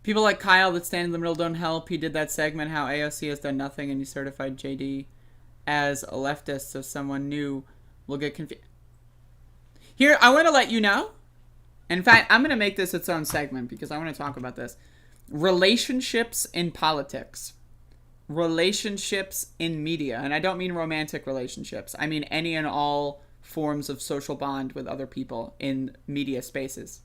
People like Kyle that stand in the middle don't help. He did that segment, how AOC has done nothing, and he certified JD as a leftist, so someone new will get confused. Here, I want to let you know. In fact, I'm going to make this its own segment because I want to talk about this. Relationships in politics. Relationships in media. And I don't mean romantic relationships. I mean any and all forms of social bond with other people in media spaces.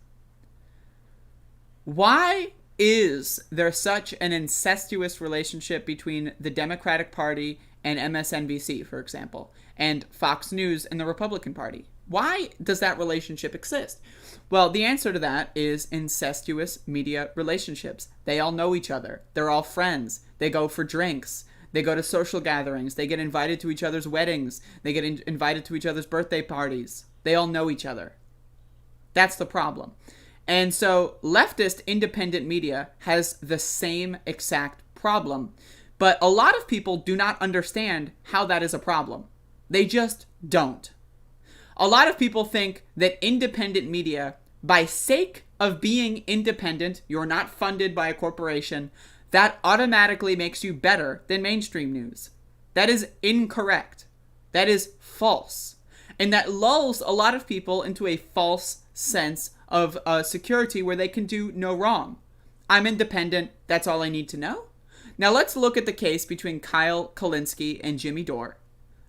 Why is there such an incestuous relationship between the Democratic Party and MSNBC, for example, and Fox News and the Republican Party? Why does that relationship exist? Well, the answer to that is incestuous media relationships. They all know each other. They're all friends. They go for drinks. They go to social gatherings. They get invited to each other's weddings. They get invited to each other's birthday parties. They all know each other. That's the problem. And so leftist independent media has the same exact problem. But a lot of people do not understand how that is a problem. They just don't. A lot of people think that independent media, by sake of being independent, you're not funded by a corporation, that automatically makes you better than mainstream news. That is incorrect. That is false. And that lulls a lot of people into a false sense of security where they can do no wrong. I'm independent. That's all I need to know. Now let's look at the case between Kyle Kulinski and Jimmy Dore.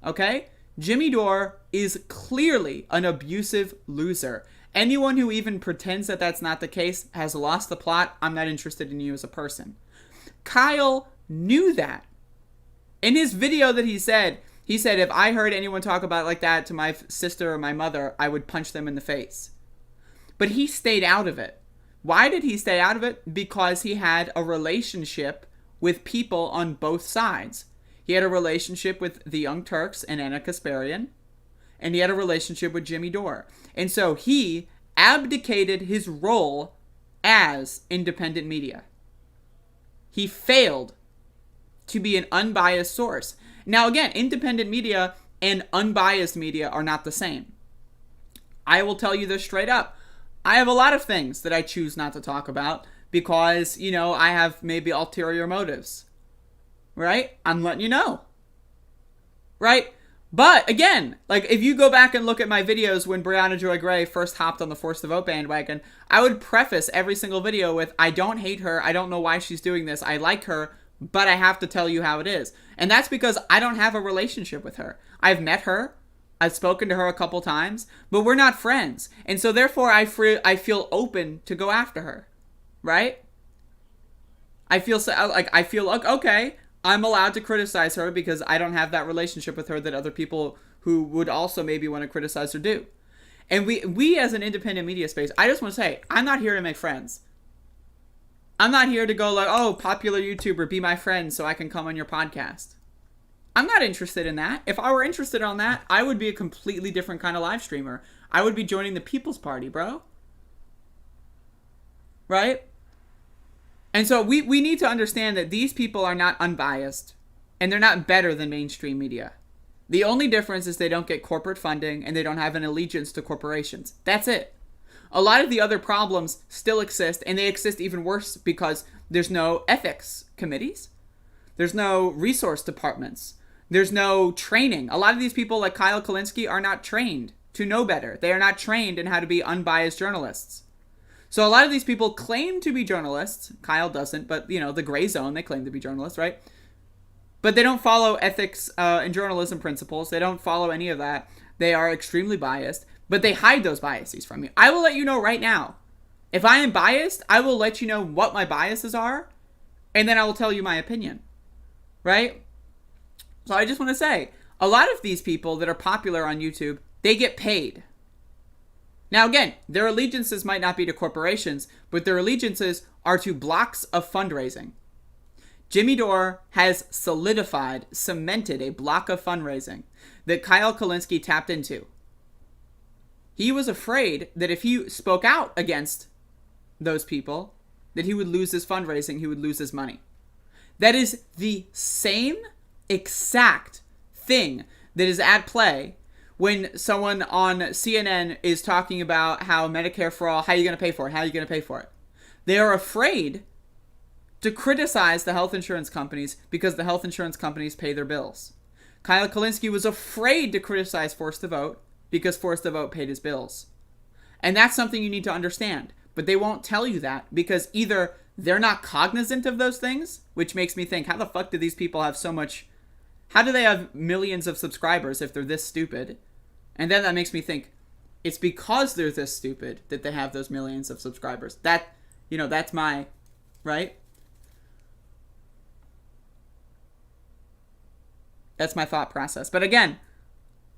Okay? Jimmy Dore is clearly an abusive loser. Anyone who even pretends that that's not the case has lost the plot. I'm not interested in you as a person. Kyle knew that. In his video that he said, if I heard anyone talk about it like that to my sister or my mother, I would punch them in the face. But he stayed out of it. Why did he stay out of it? Because he had a relationship with people on both sides. He had a relationship with the Young Turks and Anna Kasparian, and he had a relationship with Jimmy Dore. And so he abdicated his role as independent media. He failed to be an unbiased source. Now again, independent media and unbiased media are not the same. I will tell you this straight up. I have a lot of things that I choose not to talk about because, I have maybe ulterior motives. Right? I'm letting you know. Right? But again, if you go back and look at my videos when Brianna Joy Gray first hopped on the Force the Vote bandwagon, I would preface every single video with, I don't hate her, I don't know why she's doing this, I like her, but I have to tell you how it is. And that's because I don't have a relationship with her. I've met her, I've spoken to her a couple times, but we're not friends. And so therefore I feel open to go after her. Right? I feel like, okay, I'm allowed to criticize her because I don't have that relationship with her that other people who would also maybe want to criticize her do. And we as an independent media space, I just want to say, I'm not here to make friends. I'm not here to go popular YouTuber, be my friend so I can come on your podcast. I'm not interested in that. If I were interested on that, I would be a completely different kind of live streamer. I would be joining the People's Party, bro. Right? And so we need to understand that these people are not unbiased, and they're not better than mainstream media. The only difference is they don't get corporate funding, and they don't have an allegiance to corporations. That's it. A lot of the other problems still exist, and they exist even worse because there's no ethics committees. There's no resource departments. There's no training. A lot of these people, like Kyle Kulinski, are not trained to know better. They are not trained in how to be unbiased journalists. So a lot of these people claim to be journalists. Kyle doesn't, but, the gray zone, they claim to be journalists, right? But they don't follow ethics and journalism principles. They don't follow any of that. They are extremely biased, but they hide those biases from you. I will let you know right now. If I am biased, I will let you know what my biases are, and then I will tell you my opinion, right? So I just want to say, a lot of these people that are popular on YouTube, they get paid. Now again, their allegiances might not be to corporations, but their allegiances are to blocks of fundraising. Jimmy Dore has cemented a block of fundraising that Kyle Kulinski tapped into. He was afraid that if he spoke out against those people, that he would lose his fundraising, he would lose his money. That is the same exact thing that is at play when someone on CNN is talking about how Medicare for all, how are you going to pay for it? How are you going to pay for it? They are afraid to criticize the health insurance companies because the health insurance companies pay their bills. Kyle Kulinski was afraid to criticize Force the Vote because Force the Vote paid his bills. And that's something you need to understand. But they won't tell you that because either they're not cognizant of those things, which makes me think, how the fuck do these people have so much... How do they have millions of subscribers if they're this stupid? And then that makes me think, it's because they're this stupid that they have those millions of subscribers. That's my... Right? That's my thought process. But again,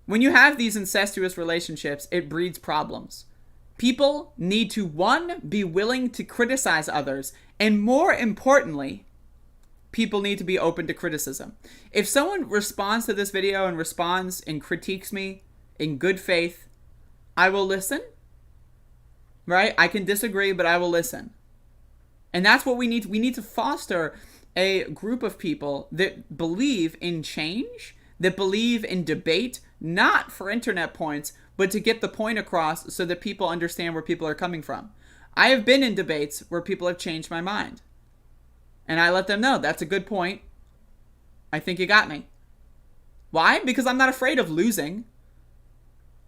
when you have these incestuous relationships, it breeds problems. People need to, one, be willing to criticize others, and more importantly, people need to be open to criticism. If someone responds to this video and responds and critiques me in good faith, I will listen. Right? I can disagree, but I will listen. And that's what we need. We need to foster a group of people that believe in change, that believe in debate, not for internet points, but to get the point across so that people understand where people are coming from. I have been in debates where people have changed my mind. And I let them know, that's a good point. I think you got me. Why? Because I'm not afraid of losing.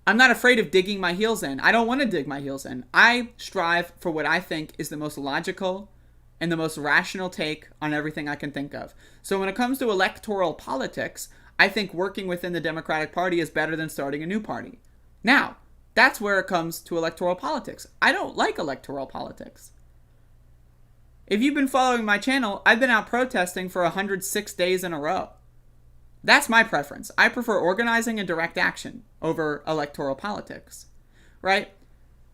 I'm not afraid of digging my heels in. I don't want to dig my heels in. I strive for what I think is the most logical and the most rational take on everything I can think of. So when it comes to electoral politics, I think working within the Democratic Party is better than starting a new party. Now, that's where it comes to electoral politics. I don't like electoral politics. If you've been following my channel, I've been out protesting for 106 days in a row. That's my preference. I prefer organizing and direct action over electoral politics, right?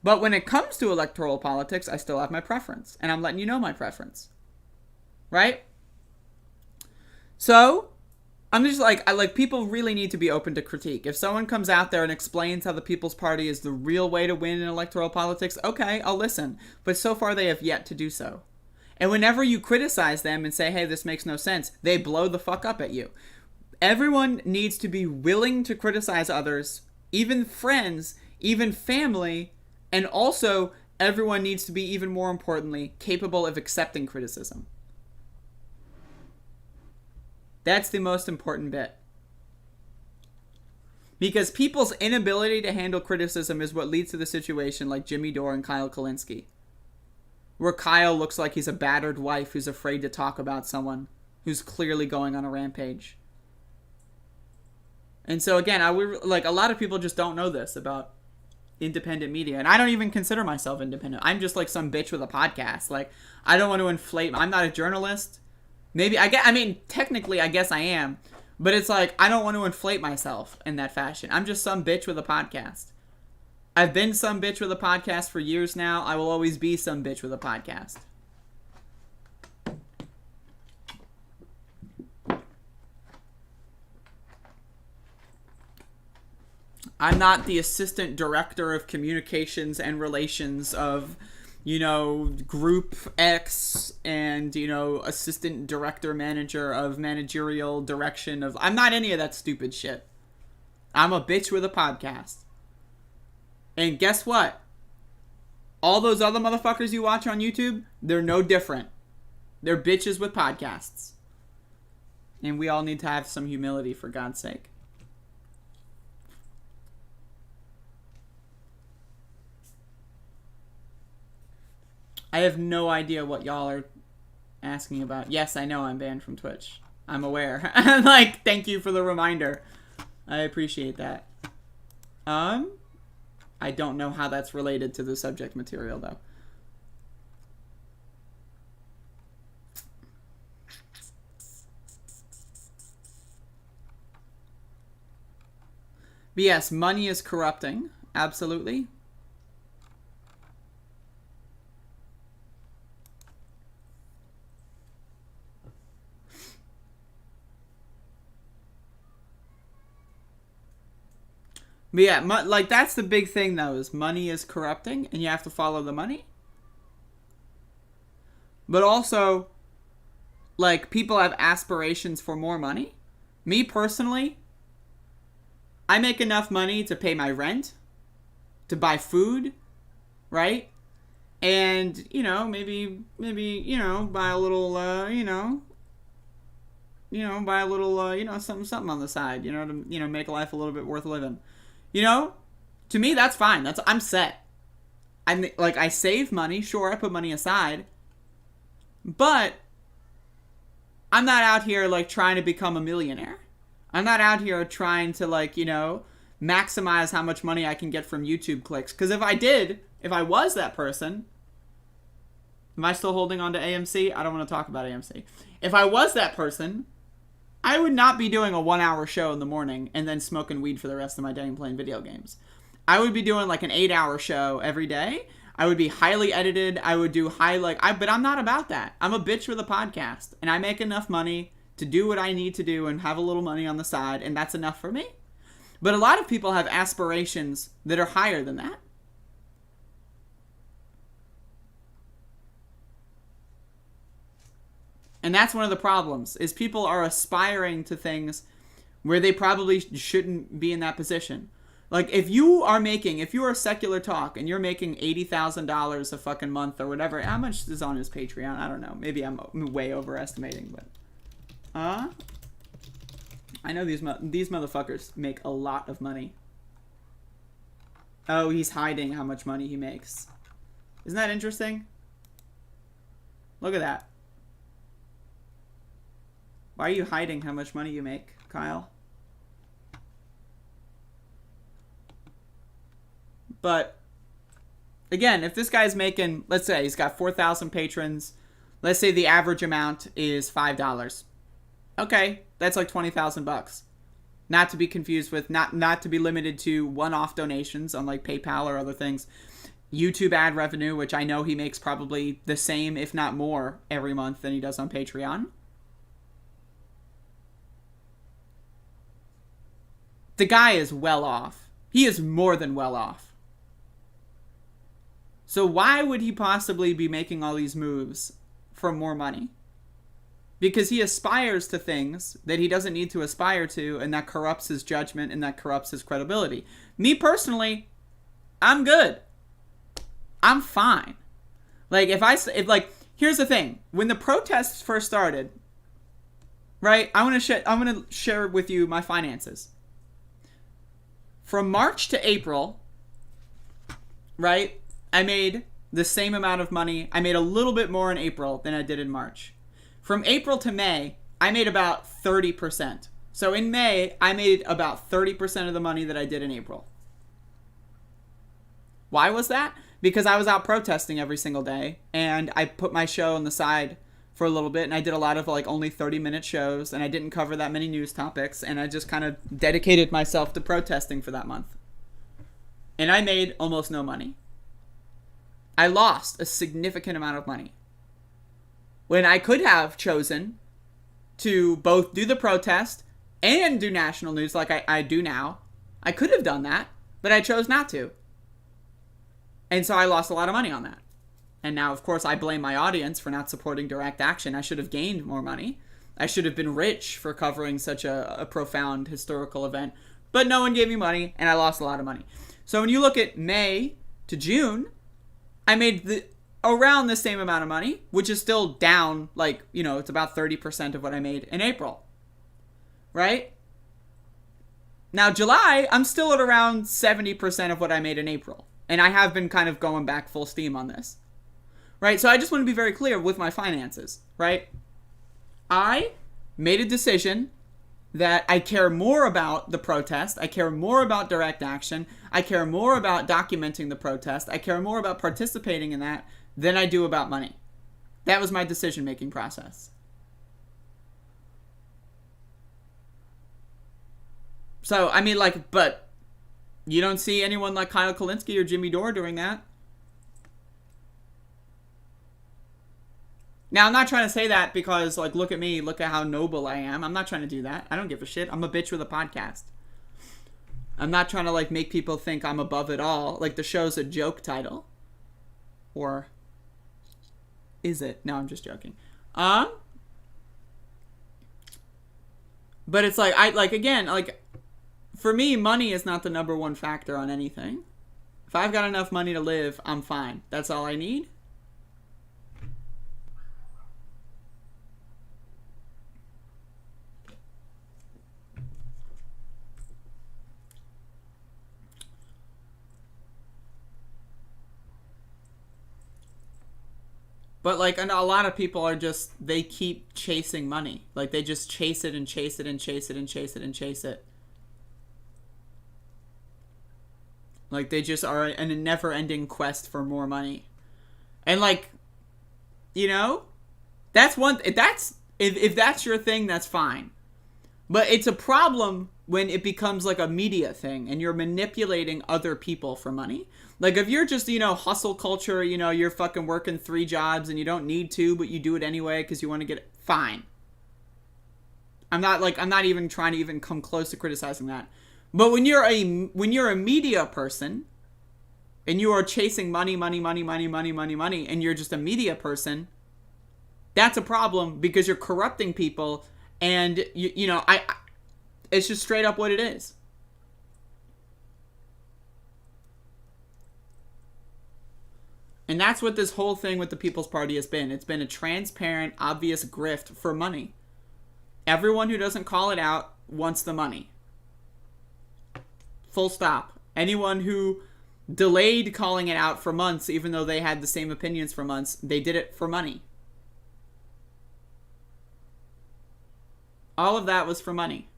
But when it comes to electoral politics, I still have my preference, and I'm letting you know my preference, right? So, I'm just like people really need to be open to critique. If someone comes out there and explains how the People's Party is the real way to win in electoral politics, okay, I'll listen. But so far, they have yet to do so. And whenever you criticize them and say, hey, this makes no sense, they blow the fuck up at you. Everyone needs to be willing to criticize others, even friends, even family, and also everyone needs to be, even more importantly, capable of accepting criticism. That's the most important bit. Because people's inability to handle criticism is what leads to the situation like Jimmy Dore and Kyle Kulinski, where Kyle looks like he's a battered wife who's afraid to talk about someone who's clearly going on a rampage. And so again, a lot of people just don't know this about independent media, and I don't even consider myself independent. I'm just like some bitch with a podcast. Like, I don't want to inflate. I'm not a journalist. Maybe technically, I guess I am, but it's like I don't want to inflate myself in that fashion. I'm just some bitch with a podcast. I've been some bitch with a podcast for years now. I will always be some bitch with a podcast. I'm not the assistant director of communications and relations of, Group X and, assistant director manager of managerial direction of... I'm not any of that stupid shit. I'm a bitch with a podcast. And guess what? All those other motherfuckers you watch on YouTube, they're no different. They're bitches with podcasts. And we all need to have some humility, for God's sake. I have no idea what y'all are asking about. Yes, I know I'm banned from Twitch. I'm aware. Thank you for the reminder. I appreciate that. I don't know how that's related to the subject material, though. But yes, money is corrupting. Absolutely. But yeah, that's the big thing, though, is money is corrupting, and you have to follow the money. But also, people have aspirations for more money. Me, personally, I make enough money to pay my rent, to buy food, right? And, maybe, buy a little, buy a little, something on the side, to, make life a little bit worth living. To me, that's fine. I'm set. I save money. Sure, I put money aside. But I'm not out here, trying to become a millionaire. I'm not out here trying to, maximize how much money I can get from YouTube clicks. Because if I was that person... Am I still holding on to AMC? I don't want to talk about AMC. If I was that person... I would not be doing a 1-hour show in the morning and then smoking weed for the rest of my day and playing video games. I would be doing an 8-hour show every day. I would be highly edited. I would do but I'm not about that. I'm a bitch with a podcast, and I make enough money to do what I need to do and have a little money on the side, and that's enough for me. But a lot of people have aspirations that are higher than that. And that's one of the problems, is people are aspiring to things where they probably shouldn't be in that position. If you are Secular Talk and you're making $80,000 a fucking month or whatever, how much is on his Patreon? I don't know. Maybe I'm way overestimating, but... I know these motherfuckers make a lot of money. Oh, he's hiding how much money he makes. Isn't that interesting? Look at that. Why are you hiding how much money you make, Kyle? But, again, if this guy's making, let's say he's got 4,000 patrons. Let's say the average amount is $5. Okay, that's like 20,000 bucks. Not to be confused with, not to be limited to one-off donations on like PayPal or other things. YouTube ad revenue, which I know he makes probably the same, if not more, every month than he does on Patreon. The guy is well off. He is more than well off. So why would he possibly be making all these moves for more money? Because he aspires to things that he doesn't need to aspire to, and that corrupts his judgment and that corrupts his credibility. Me personally, I'm good. I'm fine. Like, here's the thing. When the protests first started, right, I'm gonna share with you my finances. From March to April, right, I made the same amount of money. I made a little bit more in April than I did in March. From April to May, I made about 30%. So in May, I made about 30% of the money that I did in April. Why was that? Because I was out protesting every single day, and I put my show on the side for a little bit, and I did a lot of like only 30-minute shows, and I didn't cover that many news topics, and I just kind of dedicated myself to protesting for that month. And I made almost no money. I lost a significant amount of money. When I could have chosen to both do the protest and do national news like I do now, I could have done that, but I chose not to. And so I lost a lot of money on that. And now, of course, I blame my audience for not supporting direct action. I should have gained more money. I should have been rich for covering such a profound historical event. But no one gave me money, and I lost a lot of money. So when you look at May to June, I made around the same amount of money, which is still down, like, it's about 30% of what I made in April. Right? Now, July, I'm still at around 70% of what I made in April. And I have been kind of going back full steam on this. Right? So I just want to be very clear with my finances. Right? I made a decision that I care more about the protest. I care more about direct action. I care more about documenting the protest. I care more about participating in that than I do about money. That was my decision-making process. So, I mean, like, but you don't see anyone like Kyle Kulinski or Jimmy Dore doing that. Now, I'm not trying to say that because, like, look at me, look at how noble I am. I'm not trying to do that. I don't give a shit. I'm a bitch with a podcast. I'm not trying to, like, make people think I'm above it all. Like, the show's a joke title. Or is it? No, I'm just joking. But it's like, again, for me, money is not the number one factor on anything. If I've got enough money to live, I'm fine. That's all I need. But, like, a lot of people are just, they keep chasing money. Like, they just chase it and chase it and chase it and chase it and chase it. Like, they just are in a never-ending quest for more money. And, like, that's one, if that's your thing, that's fine. But it's a problem when it becomes like a media thing and you're manipulating other people for money. Like, if you're just, hustle culture, you're fucking working 3 jobs and you don't need to, but you do it anyway because you want to get it, fine. I'm not even trying to even come close to criticizing that. But when you're a media person and you are chasing money, and you're just a media person, that's a problem because you're corrupting people, and it's just straight up what it is. And that's what this whole thing with the People's Party has been. It's been a transparent, obvious grift for money. Everyone who doesn't call it out wants the money. Full stop. Anyone who delayed calling it out for months, even though they had the same opinions for months. They did it for money. All of that was for money.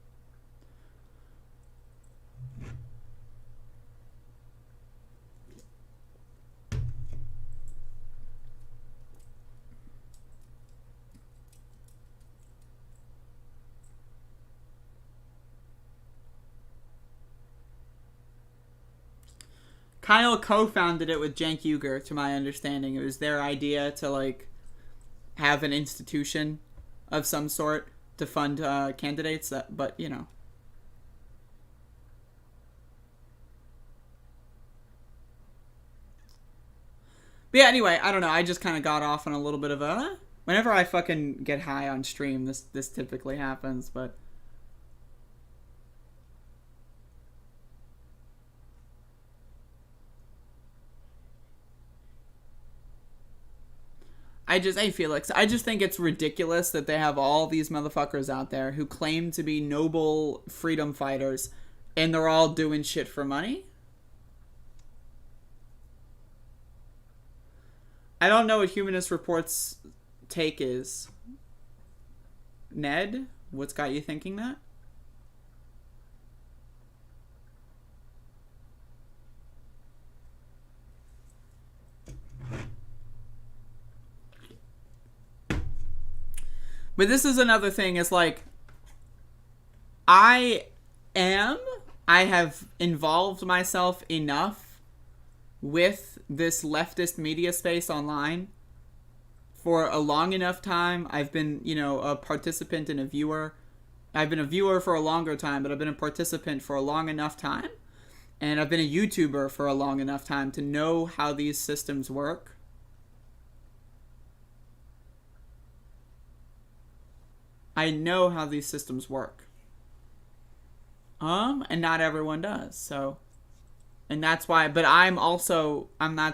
Kyle co-founded it with Cenk Uygur, to my understanding. It was their idea to, like, have an institution of some sort to fund candidates, but, you know. But yeah, anyway, I don't know. I just kind of got off on a little bit of a... Whenever I fucking get high on stream, this typically happens, but... Hey Felix, I just think it's ridiculous that they have all these motherfuckers out there who claim to be noble freedom fighters and they're all doing shit for money. I don't know what Humanist Report's take is. Ned, what's got you thinking that? But this is another thing, is like, I have involved myself enough with this leftist media space online for a long enough time. I've been, you know, a participant and a viewer. I've been a viewer for a longer time, but I've been a participant for a long enough time. And I've been a YouTuber for a long enough time to know how these systems work. I know how these systems work. And not everyone does, so... And that's why, but I'm not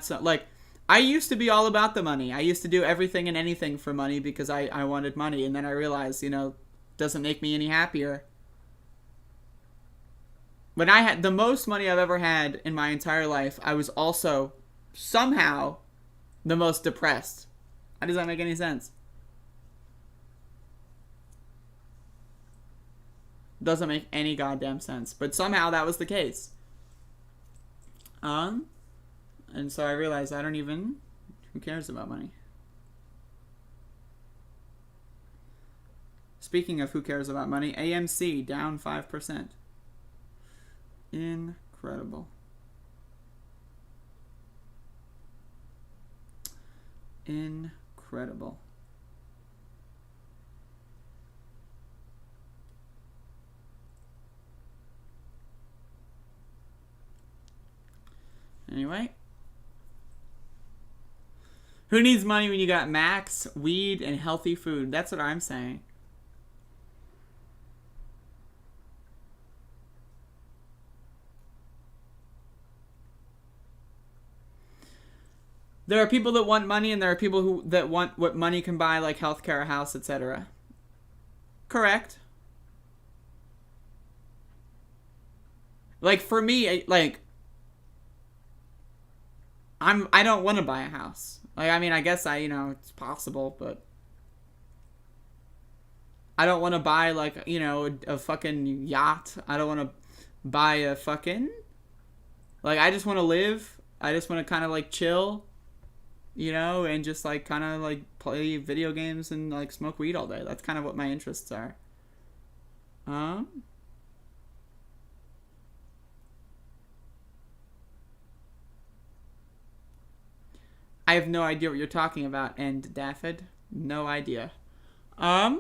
so, like, I used to be all about the money. I used to do everything and anything for money because I wanted money, and then I realized, you know, doesn't make me any happier. When I had the most money I've ever had in my entire life, I was also, somehow, the most depressed. How does that make any sense? Doesn't make any goddamn sense. But somehow that was the case. And so I realized who cares about money? Speaking of who cares about money, AMC down 5%. Incredible. Incredible. Anyway. Who needs money when you got Max, weed, and healthy food? That's what I'm saying. There are people that want money, and there are people that want what money can buy, like healthcare, a house, etc. Correct. Like, for me, like... I don't want to buy a house. Like, I mean, I guess it's possible, but I don't want to buy, like, a fucking yacht. I don't want to buy a fucking, like, I just want to live. I just want to kind of, like, chill, and just, like, kind of, like, play video games and, like, smoke weed all day. That's kind of what my interests are. I have no idea what you're talking about, and Daffod, no idea. I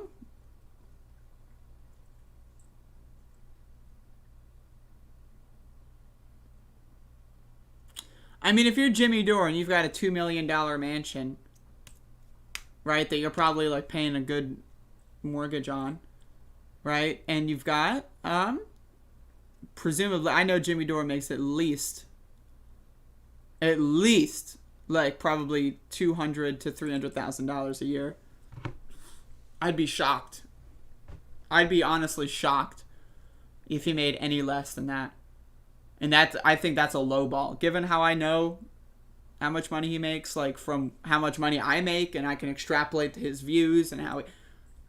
mean, if you're Jimmy Dore and you've got a $2 million mansion, right, that you're probably, like, paying a good mortgage on, right, and you've got, presumably, I know Jimmy Dore makes at least, like, probably $200,000 to $300,000 a year. I'd be shocked. I'd be honestly shocked if he made any less than that. And I think that's a low ball. Given how I know how much money he makes, like from how much money I make, and I can extrapolate to his views and how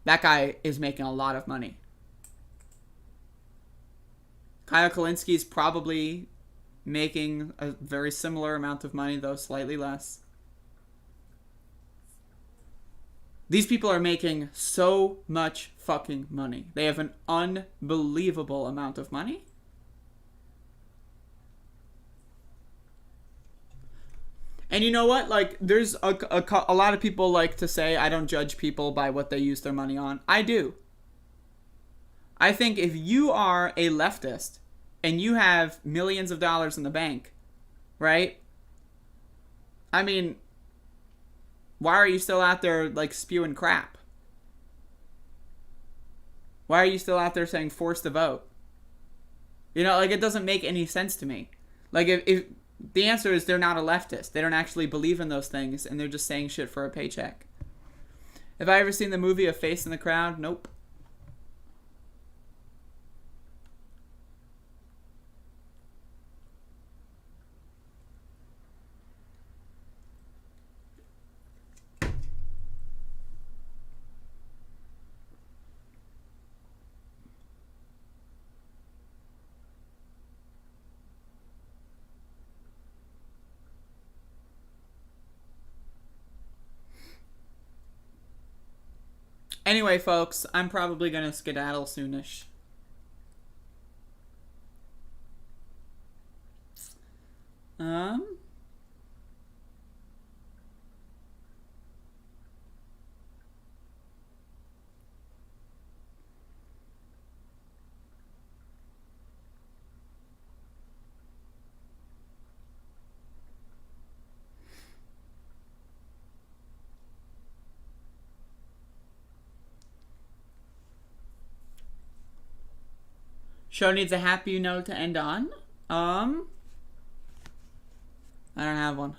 that guy is making a lot of money. Kyle Kalinski's probably making a very similar amount of money, though slightly less. These people are making so much fucking money. They have an unbelievable amount of money. And you know what? Like, there's a lot of people like to say, I don't judge people by what they use their money on. I do. I think if you are a leftist and you have millions of dollars in the bank, right? I mean, why are you still out there, like, spewing crap? Why are you still out there saying force the vote? You know, like, it doesn't make any sense to me. Like, if the answer is they're not a leftist. They don't actually believe in those things, and they're just saying shit for a paycheck. Have I ever seen the movie A Face in the Crowd? Nope. Anyway, folks, I'm probably going to skedaddle soonish. Show needs a happy note to end on. I don't have one.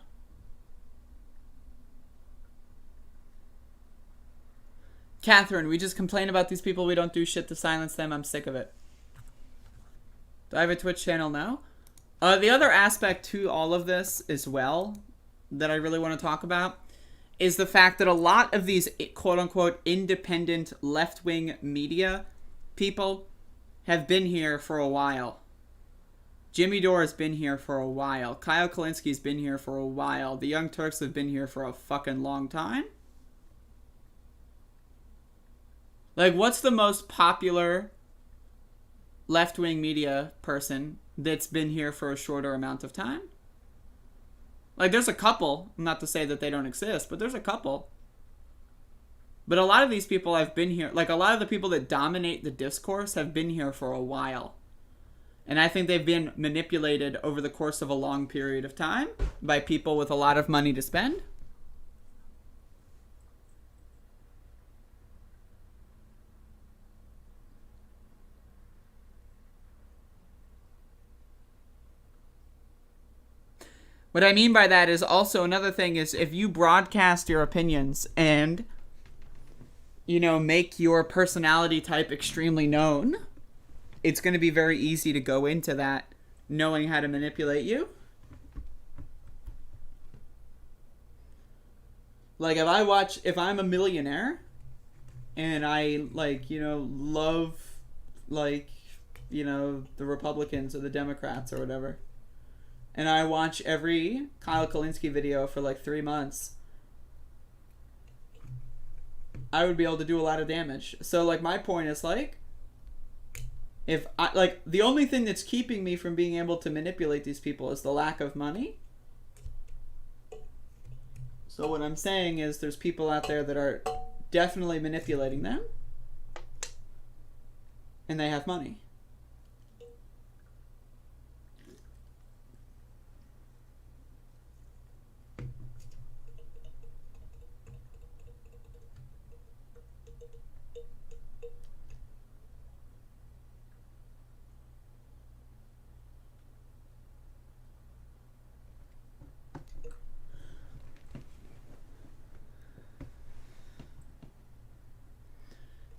Catherine, we just complain about these people. We don't do shit to silence them. I'm sick of it. Do I have a Twitch channel now? The other aspect to all of this as well that I really want to talk about is the fact that a lot of these quote-unquote independent left-wing media people have been here for a while. Jimmy Dore has been here for a while. Kyle Kalinski's been here for a while. The Young Turks have been here for a fucking long time. Like, what's the most popular left-wing media person that's been here for a shorter amount of time? Like, there's a couple. Not to say that they don't exist, but there's a couple. But a lot of these people have been here, like a lot of the people that dominate the discourse have been here for a while. And I think they've been manipulated over the course of a long period of time by people with a lot of money to spend. What I mean by that is also another thing is if you broadcast your opinions and, you know, make your personality type extremely known, it's going to be very easy to go into that knowing how to manipulate you. Like, if I'm a millionaire and I, like, you know, love, like, you know, the Republicans or the Democrats or whatever, and I watch every Kyle Kalinski video for like 3 months, I would be able to do a lot of damage. So, like, my point is, like, if I, like, the only thing that's keeping me from being able to manipulate these people is the lack of money. So what I'm saying is there's people out there that are definitely manipulating them, and they have money.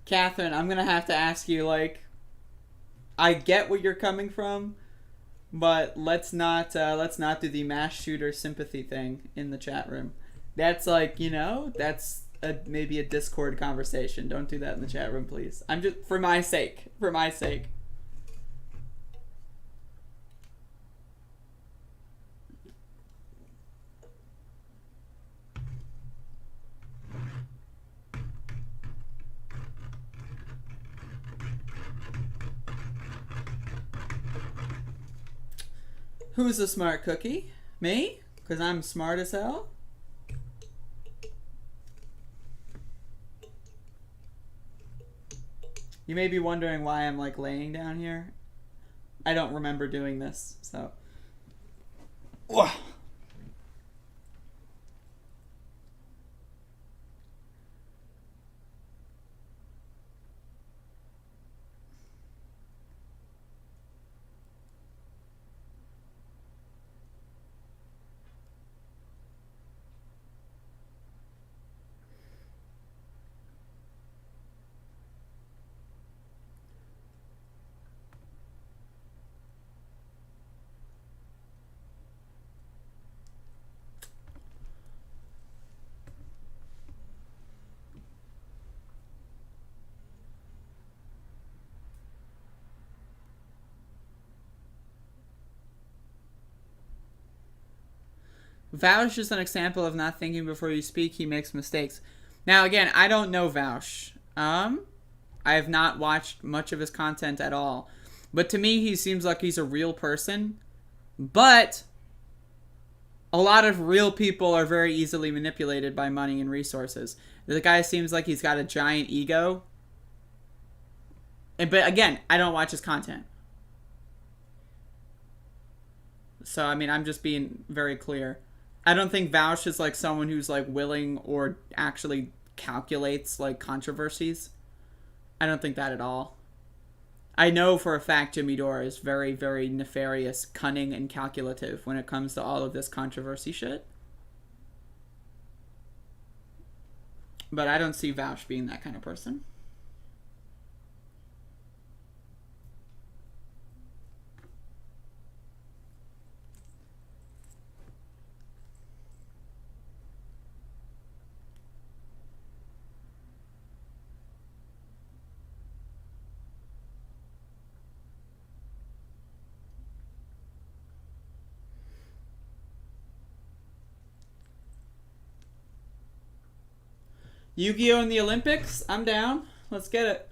Catherine, I'm going to have to ask you, like, I get where you're coming from, But let's not do the mass shooter sympathy thing in the chat room. That's like, that's maybe a Discord conversation. Don't do that in the chat room, please. I'm just for my sake. For my sake. Who's a smart cookie? Me? Because I'm smart as hell? You may be wondering why I'm like laying down here. I don't remember doing this, so. Whoa. Vaush is an example of not thinking before you speak. He makes mistakes. Now, again, I don't know Vaush. I have not watched much of his content at all. But to me, he seems like he's a real person. But a lot of real people are very easily manipulated by money and resources. The guy seems like he's got a giant ego. But again, I don't watch his content. So, I mean, I'm just being very clear. I don't think Vaush is like someone who's like willing or actually calculates like controversies. I don't think that at all. I know for a fact Jimmy Dore is very, very nefarious, cunning, and calculative when it comes to all of this controversy shit. But I don't see Vaush being that kind of person. Yu-Gi-Oh! In the Olympics? I'm down. Let's get it.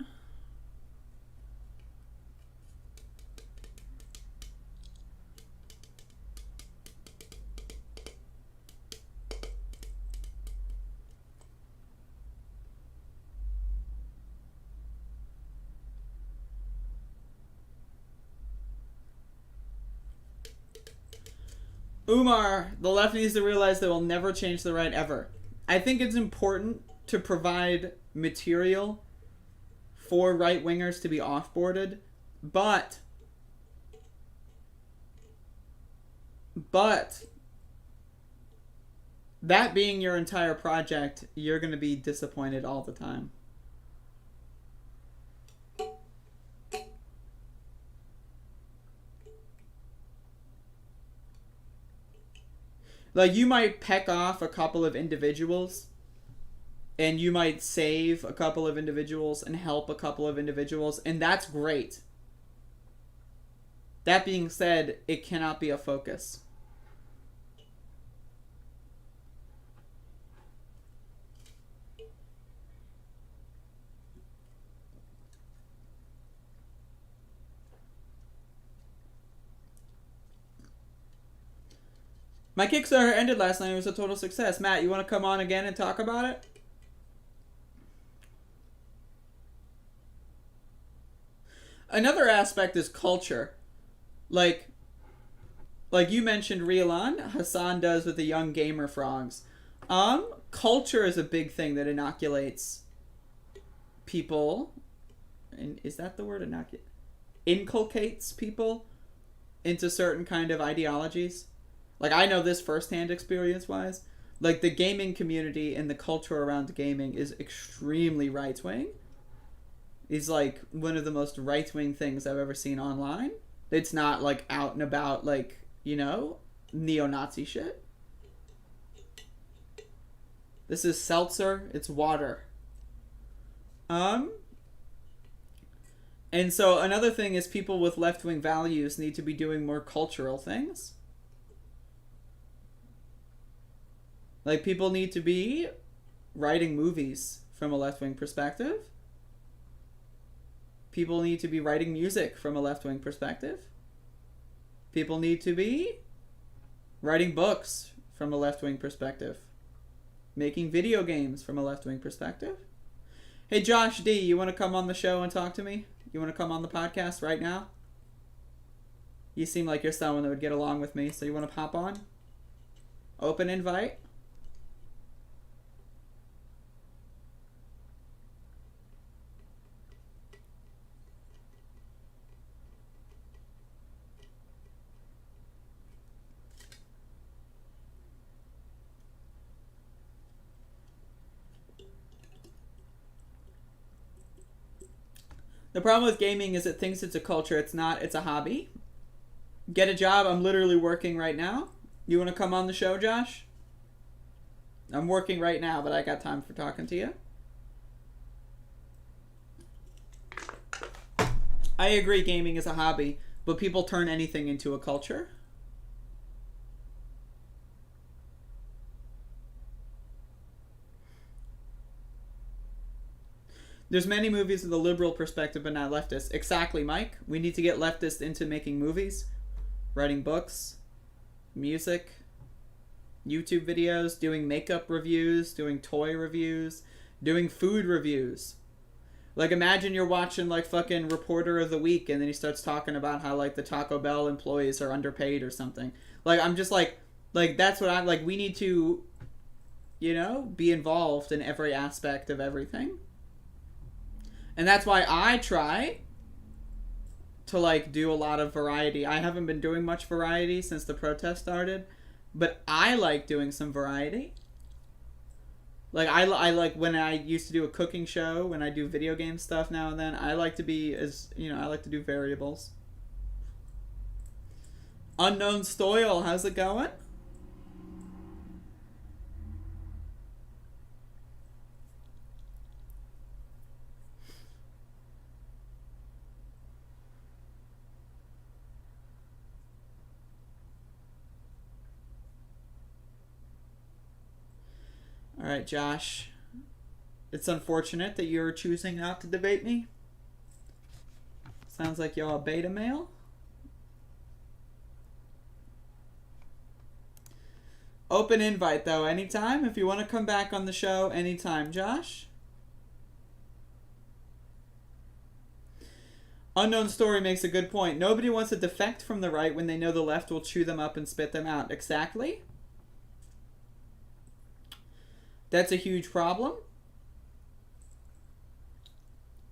Umar, the left needs to realize they will never change the right ever. I think it's important to provide material for right-wingers to be offboarded, but that being your entire project, you're going to be disappointed all the time. Like, you might peck off a couple of individuals, and you might save a couple of individuals and help a couple of individuals, and that's great. That being said, it cannot be a focus. My Kickstarter ended last night. It was a total success. Matt, you want to come on again and talk about it? Another aspect is culture. Like you mentioned Rielan, Hassan does with the young gamer frogs. Culture is a big thing that inoculates people. And is that the word? Inculcates people into certain kind of ideologies. Like, I know this firsthand experience-wise. Like, the gaming community and the culture around gaming is extremely right-wing. It's, like, one of the most right-wing things I've ever seen online. It's not like out and about, like, you know, neo-Nazi shit. This is seltzer. It's water. And so another thing is people with left-wing values need to be doing more cultural things. Like, people need to be writing movies from a left-wing perspective. People need to be writing music from a left-wing perspective. People need to be writing books from a left-wing perspective. Making video games from a left-wing perspective. Hey, Josh D, you want to come on the show and talk to me? You want to come on the podcast right now? You seem like you're someone that would get along with me, so you want to pop on? Open invite. The problem with gaming is it thinks it's a culture. It's not. It's a hobby. Get a job. I'm literally working right now. You want to come on the show, Josh? I'm working right now, but I got time for talking to you. I agree gaming is a hobby, but people turn anything into a culture. There's many movies with a liberal perspective, but not leftist. Exactly, Mike. We need to get leftists into making movies, writing books, music, YouTube videos, doing makeup reviews, doing toy reviews, doing food reviews. Like, imagine you're watching, like, fucking Reporter of the Week, and then he starts talking about how, like, the Taco Bell employees are underpaid or something. Like, I'm just like, that's what I'm, like, we need to, you know, be involved in every aspect of everything. And that's why I try to, like, do a lot of variety. I haven't been doing much variety since the protest started, but I like doing some variety. Like, I like when I used to do a cooking show, when I do video game stuff now and then, I like to be, as you know, I like to do variables. Unknown Stoyle, how's it going? Alright, Josh. It's unfortunate that you're choosing not to debate me. Sounds like you're a beta male. Open invite, though, anytime. If you want to come back on the show, anytime, Josh. Unknown Story makes a good point. Nobody wants to defect from the right when they know the left will chew them up and spit them out. Exactly. That's a huge problem.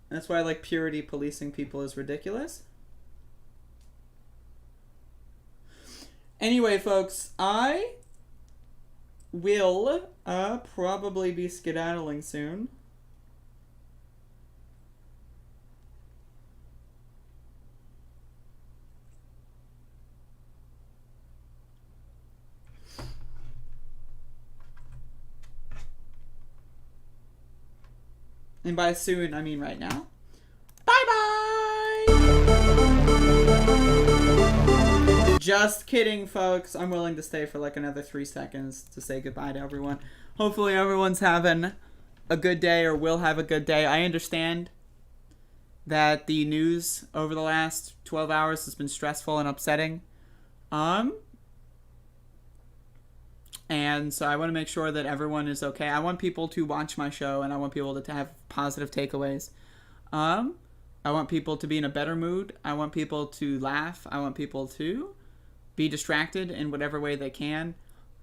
That's why, like, purity policing people is ridiculous. Anyway, folks, I will probably be skedaddling soon. And by soon, I mean right now. Bye-bye! Just kidding, folks. I'm willing to stay for like another 3 seconds to say goodbye to everyone. Hopefully everyone's having a good day or will have a good day. I understand that the news over the last 12 hours has been stressful and upsetting. And so I want to make sure that everyone is okay. I want people to watch my show, and I want people to have positive takeaways. I want people to be in a better mood. I want people to laugh. I want people to be distracted in whatever way they can.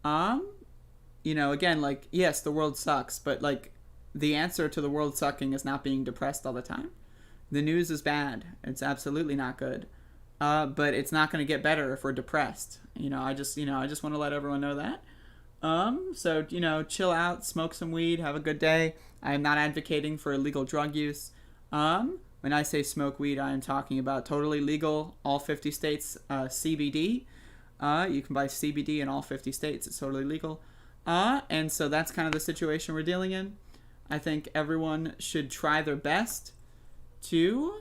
You know, again, like, yes, the world sucks, but, like, the answer to the world sucking is not being depressed all the time. The news is bad. It's absolutely not good. But it's not going to get better if we're depressed. I just want to let everyone know that. So, chill out, smoke some weed, have a good day. I am not advocating for illegal drug use. When I say smoke weed, I am talking about totally legal, all 50 states, CBD. You can buy CBD in all 50 states. It's totally legal. And so that's kind of the situation we're dealing in. I think everyone should try their best to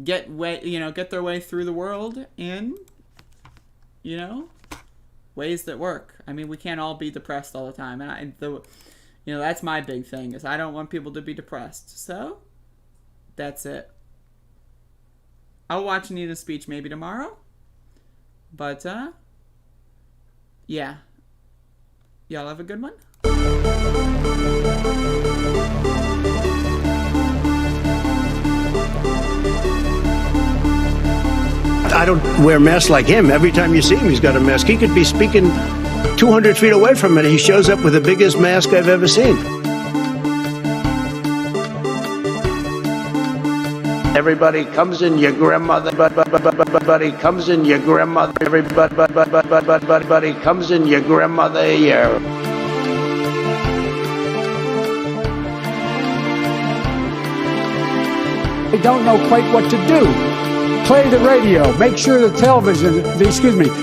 get their way through the world in, ways that work. I mean, we can't all be depressed all the time. And that's my big thing, is I don't want people to be depressed. So that's it. I'll watch Nina's speech maybe tomorrow. But, yeah. Y'all have a good one. I don't wear masks like him. Every time you see him, he's got a mask. He could be speaking 200 feet away from it. He shows up with the biggest mask I've ever seen. Everybody comes in your grandmother. Everybody comes in your grandmother. Everybody comes in your grandmother ear. They don't know quite what to do. Play the radio. Make sure the television,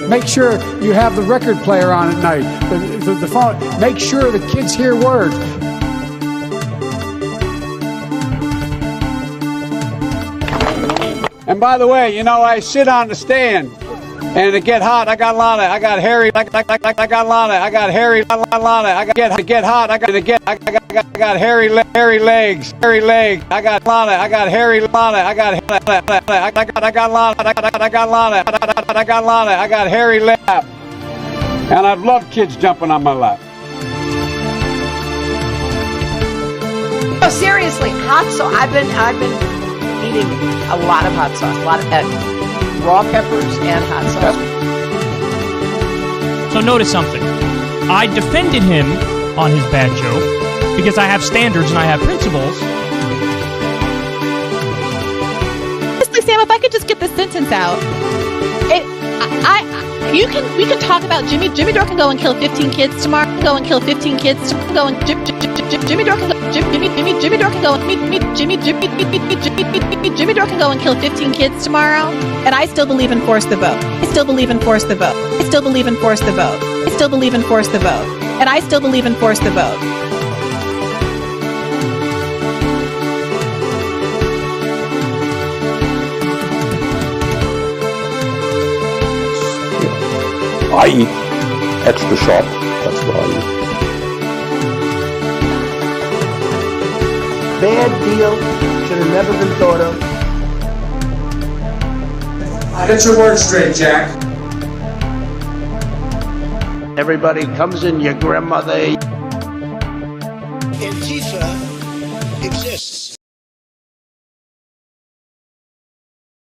make sure you have the record player on at night. The phone. Make sure the kids hear words. And by the way, I sit on the stand, and it get hot. I got hairy. I got hairy. I get hot. I got hairy legs. I got hairy. I got hairy lap. And I love kids jumping on my lap. Oh, seriously, hot sauce. I've been eating a lot of hot sauce, a lot of raw peppers and hot sauce. So notice something. I defended him on his bad joke because I have standards and I have principles. Honestly, Sam, if I could just get this sentence out. We can talk about Jimmy Dore can go and kill 15 kids tomorrow. Jimmy Dore can go and kill 15 kids tomorrow, and I still believe in force the vote. I still believe in force the vote. I still believe in force the vote. I still believe in force the vote. And I still believe in force the vote. I eat extra sharp. That's what I eat. Bad deal. Should have never been thought of. Get your words straight, Jack. Everybody comes in your grandmother.